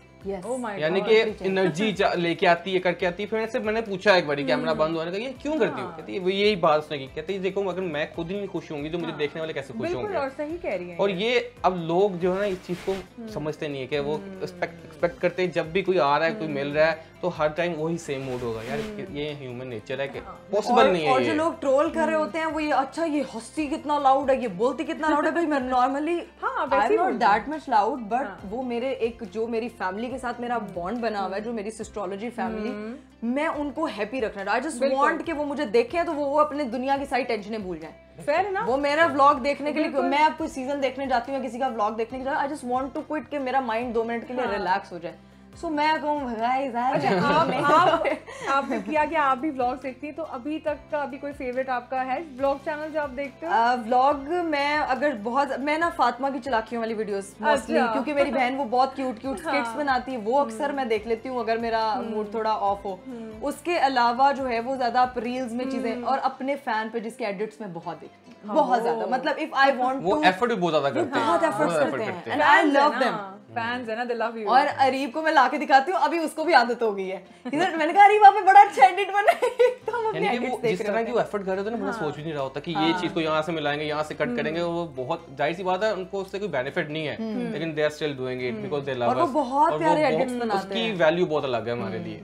यानी कि एनर्जी लेके आती है, करके आती है। फिर मैंने पूछा एक बारी कैमरा बंद होने का, ये क्यों करती हो? कहती है वो यही बात उसने की, कहती है देखो अगर मैं खुद ही नहीं खुश होंगी तो मुझे देखने वाले कैसे खुश होंगे। और सही कह रही है। और ये अब लोग जो है ना इस चीज को समझते नहीं है कि वो एक्सपेक्ट करते हैं जब भी कोई आ रहा है, कोई मिल रहा है, तो हर टाइम वही सेम मूड होगा। यार ये ह्यूमन नेचर है कि पॉसिबल नहीं है। और जो लोग ट्रोल कर रहे होते हैं वो ये अच्छा ये हंसती कितना लाउड है, ये बोलती कितना लाउड है। भाई मैं normally I am not that much loud, but वो मेरे एक जो मेरी फैमिली के साथ मेरा बॉन्ड बना हुआ है, जो मेरी सिस्ट्रोलॉजी फैमिली, मैं उनको हैप्पी रखना। आई जस्ट वांट कि वो मुझे देखें तो वो अपने दुनिया की सारी टेंशनें भूल जाएं। फेयर ना, वो मेरा व्लॉग देखने के लिए, मैं अब कोई सीजन देखने जाती हूँ, किसी का व्लॉग देखने के लिए, I just want to quit कि मेरा माइंड 2 मिनट के लिए रिलैक्स हो जाए। सो मैं कहूँ गाइस आपने किया कि आप भी व्लॉग देखती हैं, तो अभी तक का अभी कोई फेवरेट आपका है व्लॉग चैनल जो आप देखते हो? व्लॉग मैं अगर मैं ना फातिमा की चलाकियों वाली वीडियोस मोस्टली, क्योंकि मेरी बहन वो बहुत क्यूट स्किट्स बनाती है, वो अक्सर मैं देख लेती हूँ अगर मेरा मूड थोड़ा ऑफ हो। उसके अलावा जो है वो ज्यादा रील्स में चीजें, और अपने फैन पे जिसके एडिट्स में बहुत देखती हूँ, बहुत ज्यादा। मतलब इफ आई वांट टू, वो एफर्ट भी बहुत ज्यादा करते हैं, बहुत एफर्ट्स करते हैं, and I love them. Fans है ना, दे लव यू। और अरीब को मैं लाके दिखाती हूँ, अभी उसको भी आदत हो गई है। मैंने कहा अरीब आप बड़ा अच्छा एडिट बना है, तो हम अपने एडिट्स देख जिस तरह की वो एफर्ट कर रहे होते हैं ना, मुझे सोच भी नहीं रहा होता कि ये चीज को यहाँ से मिलाएंगे, यहाँ से कट करेंगे। वो बहुत जाहिर सी बात है, उनको उससे कोई बेनिफिट नहीं है, लेकिन they are still doing it because they love us. और वो बहुत प्यारे एडिट्स बनाते हैं, उसकी वैल्यू बहुत अलग है हमारे लिए।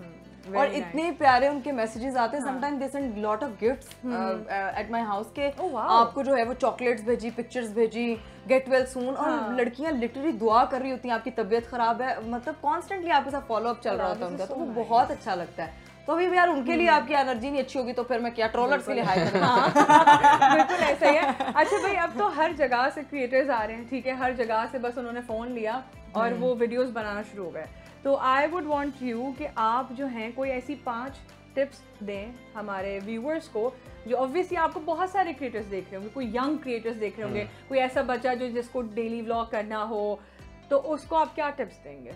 और इतने प्यारे उनके मैसेजेस आते हैं, sometime they send lot of gifts at my house के आपको जो है वो चॉकलेट्स भेजी, पिक्चर्स भेजी, गेट वेल सून, और लड़कियां लिटरली दुआ कर रही होती हैं आपकी तबीयत खराब है, मतलब कॉन्स्टेंटली आपके साथ फॉलो अप चल रहा होता है उनका, तो वो बहुत अच्छा लगता है। तो अभी यार उनके लिए आपकी एनर्जी नहीं अच्छी होगी तो फिर मैं क्या ट्रोलर्स के लिए हाई करूंगा। बिल्कुल ऐसा ही है। अच्छा भाई, अब तो हर जगह से क्रिएटर्स आ रहे हैं, ठीक है, हर जगह से बस उन्होंने फोन लिया और वो वीडियोस बनाना शुरू हो गए। तो आई वुड वांट यू कि आप जो हैं कोई ऐसी 5 टिप्स दें हमारे व्यूअर्स को, जो ऑब्वियसली आपको बहुत सारे क्रिएटर्स देख रहे होंगे, कोई यंग क्रिएटर्स देख रहे होंगे, कोई ऐसा बच्चा जो जिसको डेली व्लॉग करना हो, तो उसको आप क्या टिप्स देंगे?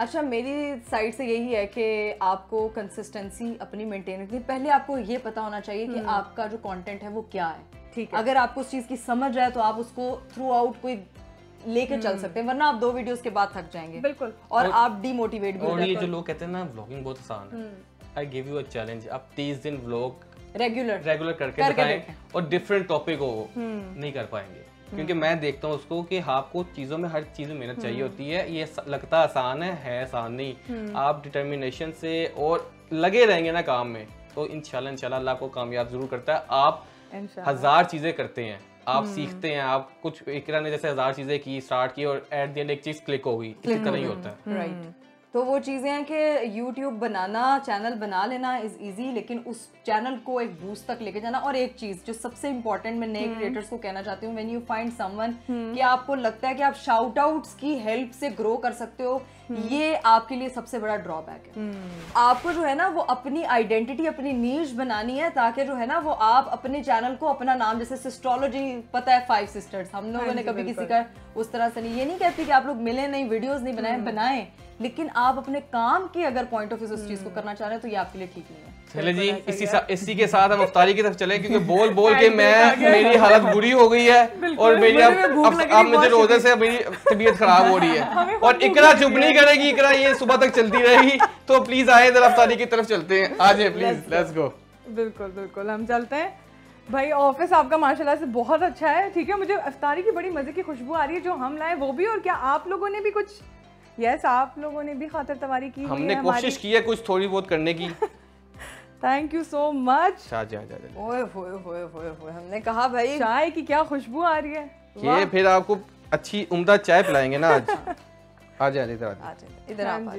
अच्छा, मेरी साइड से यही है कि आपको कंसिस्टेंसी अपनी मेंटेन रखनी। पहले आपको ये पता होना चाहिए कि आपका जो कंटेंट है वो क्या है, ठीक है। अगर आपको उस चीज़ की समझ है तो आप उसको थ्रू आउट कोई लेके चल सकते हैं, वरना आप 2 वीडियोस के बाद थक जाएंगे। बिल्कुल। और आप डीमोटिवेट भी हो जाते हैं। और ये जो लोग कहते हैं ना व्लॉगिंग बहुत आसान है, I give you a challenge, आप 30 दिन व्लॉग रेगुलर करके दिखाएं और डिफरेंट टॉपिक हो, नहीं कर पाएंगे। क्योंकि मैं देखता हूँ उसको कि आपको चीज़ों में, हर चीज़ में मेहनत चाहिए होती है। ये लगता आसान है आसान नहीं। आप डिटर्मिनेशन से और लगे रहेंगे ना काम में, तो इंशाल्लाह अल्लाह को कामयाब जरूर करता है। आप 1000 चीज़ें करते हैं, आप सीखते हैं, आप कुछ इकरा ने जैसे 1000 चीज़ें की, स्टार्ट की और एट द एंड एक चीज़ क्लिक हो गई, इसी तरह ही होता है। राइट। तो वो चीज़ें हैं कि YouTube बनाना, चैनल बना लेना इज़ ईजी, लेकिन उस चैनल को एक बूस्ट तक लेके जाना। और एक चीज़ जो सबसे इंपॉर्टेंट मैं नए क्रिएटर्स को कहना चाहती हूँ, व्हेन यू फाइंड समवन कि आपको लगता है कि आप शाउट आउट्स की हेल्प से ग्रो कर सकते हो, ये आपके लिए सबसे बड़ा ड्रॉबैक है। आपको जो है ना वो अपनी आइडेंटिटी, अपनी नीश बनानी है, ताकि जो है ना वो आप अपने चैनल को अपना नाम, जैसे सिस्ट्रोलॉजी पता है 5 सिस्टर्स, हम लोगों ने कभी किसी का उस तरह से नहीं, ये नहीं कहती कि आप लोग मिले नहीं, वीडियोस नहीं बनाए, लेकिन आप अपने काम के अगर पॉइंट ऑफ व्यू से उस चीज को करना चाह रहे हैं तो ये आपके लिए ठीक नहीं है। चले जी, इसी के साथ हम इफ्तारी की तरफ चले, क्योंकि बोल के मेरी हालत बुरी हो गई है और मेरी अब मुझे रोजे से मेरी तबीयत खराब हो रही है और इकरा चुप नहीं करेगी, इकरा ये सुबह तक चलती रहेगी। तो प्लीज आए जरा इफ्तारी की तरफ चलते हैं, आ जाए प्लीज, लेट्स गो। बिल्कुल हम चलते हैं। भाई ऑफिस आपका माशाल्लाह से बहुत अच्छा है, ठीक है। मुझे इफ्तारी की बड़ी मजे की खुशबू आ रही है, जो हम लाए वो भी, और क्या आप लोगों ने भी कुछ, यस आप लोगों ने भी खातिर तवारी की, हमने कोशिश की है कुछ थोड़ी बहुत करने की। Thank you so much. ओए होए हमने कहा भाई चाय की क्या खुशबू आ रही है। ये फिर आपको अच्छी उम्दा चाय पिलाएंगे ना आज। आ जाए इधर आप।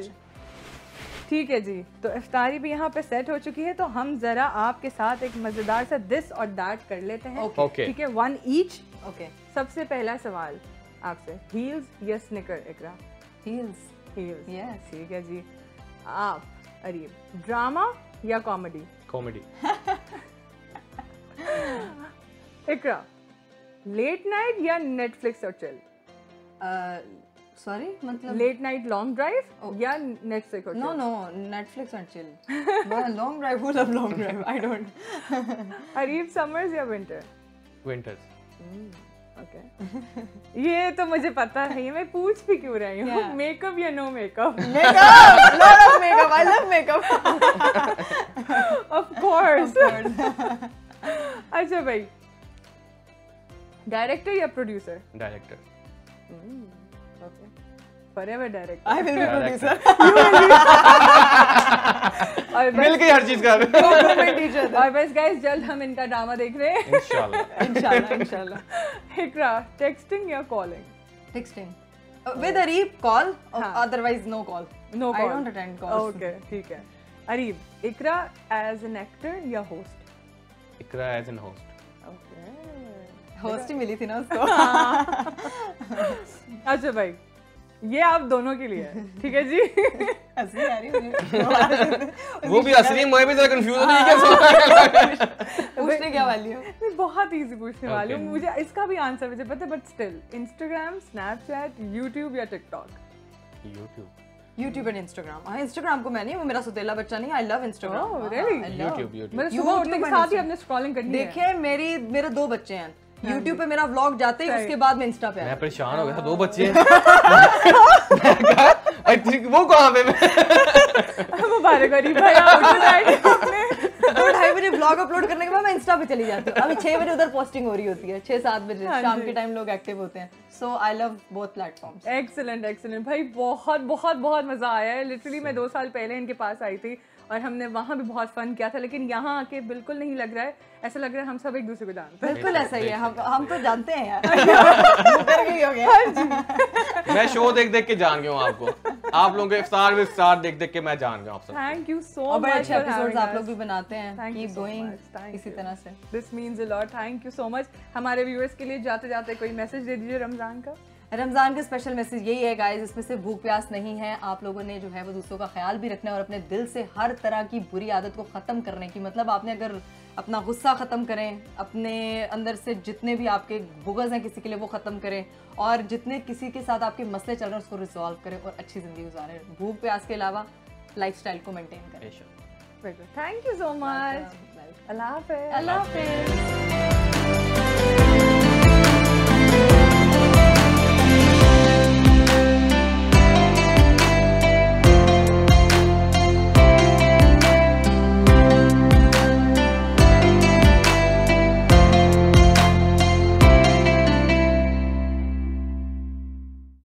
ठीक है जी, तो इफ्तारी भी यहाँ पे सेट हो चुकी है, तो हम जरा आपके साथ एक मजेदार सा दिस और दैट कर लेते हैं, ठीक है, 1 ईच। ओके, सबसे पहला सवाल आपसे, हील्स या स्निकर? इकरा हील्स। यस, ठीक है जी। आप अरीब, ड्रामा या comedy? Comedy. Iqra, late night या नेटफ्लिक्स और चिल? सॉरी, मतलब लेट नाइट लॉन्ग ड्राइव या नेटफ्लिक्स और chill? No Netflix and chill. Long drive, who love long drive? I don't। Areeb, summers या विंटर? विंटर्स। ओके। ये तो मुझे पता है, ये मैं पूछ भी क्यों रही हूँ। मेकअप या no makeup? Makeup, lot of makeup, I love makeup. Of course. अच्छा भाई, डायरेक्टर या producer? Director. Okay, forever director. I will be producer. और मिलके हर चीज कर रहे हैं। और बस गाइस, जल्द हम इनका ड्रामा देख रहे हैं इंशाल्लाह। इकरा, टेक्सटिंग या calling? Texting with Areeb, call, otherwise no call. No call, I don't attend calls. Okay, ठीक है। Areeb, Iqra as an actor या host? Iqra as an host. Okay, host ही मिली थी ना उसको। अच्छा भाई, ये आप दोनों के लिए है, ठीक है जी। हंसी आ रही है। वो भी असली, मैं भी जरा कंफ्यूज हो गई क्या सवाल पूछने क्या वाली हो? मैं बहुत इजी पूछने वाली हूँ, मुझे इसका भी आंसर मुझे पता है, but still, Instagram, Snapchat, YouTube या टिकटॉक? YouTube and Instagram. हाँ, इंस्टाग्राम को मैं नहीं, वो मेरा सुतेला बच्चा नहीं, I love Instagram. Oh really? YouTube. मतलब सुबह उठने के साथ ही अपने स्क्रॉलिंग करनी है। देखिए, मेरे 2 बच्चे हैं, YouTube पे मेरा व्लॉग जाते ही उसके बाद मैं इंस्टा पे मैं परेशान हो गया, 2 बच्चे हैं। वो कहाँ पे? मुबारक अरीब भाई, आप उठ जाएंगे अपने 2-2:30 बजे व्लॉग अपलोड करने के बाद मैं इंस्टा पे चली जाती हूँ। अभी 6 बजे उधर पोस्टिंग हो रही होती है, 6-7 बजे शाम के टाइम लोग एक्टिव होते हैं। So I love both platforms. Excellent भाई, बहुत बहुत बहुत मजा आया है। लिटरली मैं 2 साल पहले इनके पास आई थी और हमने वहाँ भी बहुत फन किया था, लेकिन यहाँ आके बिल्कुल नहीं लग रहा है, ऐसा लग रहा है हम सब एक दूसरे को जानते हैं। बिल्कुल ऐसा ही है, हम तो जानते हैं यार। कर गई हो गया। मैं शो देख देख के जान गया हूँ आपको, आप लोगों के इफ्तार विद स्टार देख देख के मैं जान गया हूँ आप सब। थैंक यू सो और बड़े मच अच्छे एपिसोड्स आप लोग भी बनाते हैं, कीप गोइंग इसी तरह से। This means a lot, thank you so much. हमारे व्यूअर्स के लिए जाते जाते कोई मैसेज दे दीजिए रमजान का। रमज़ान का स्पेशल मैसेज यही है गाइस, इसमें से भूख प्यास नहीं है, आप लोगों ने जो है वो दूसरों का ख्याल भी रखना है और अपने दिल से हर तरह की बुरी आदत को ख़त्म करने की, मतलब आपने अगर अपना गुस्सा ख़त्म करें, अपने अंदर से जितने भी आपके बुग़ज़ हैं किसी के लिए वो ख़त्म करें, और जितने किसी के साथ आपके मसले चल रहे हैं उसको रिजॉल्व करें और अच्छी ज़िंदगी गुजारें। भूख प्यास के अलावा लाइफस्टाइल को मेंटेन करें। Thank you so much. अल्लाह हाफ़िज़। अल्लाह हाफ़िज़।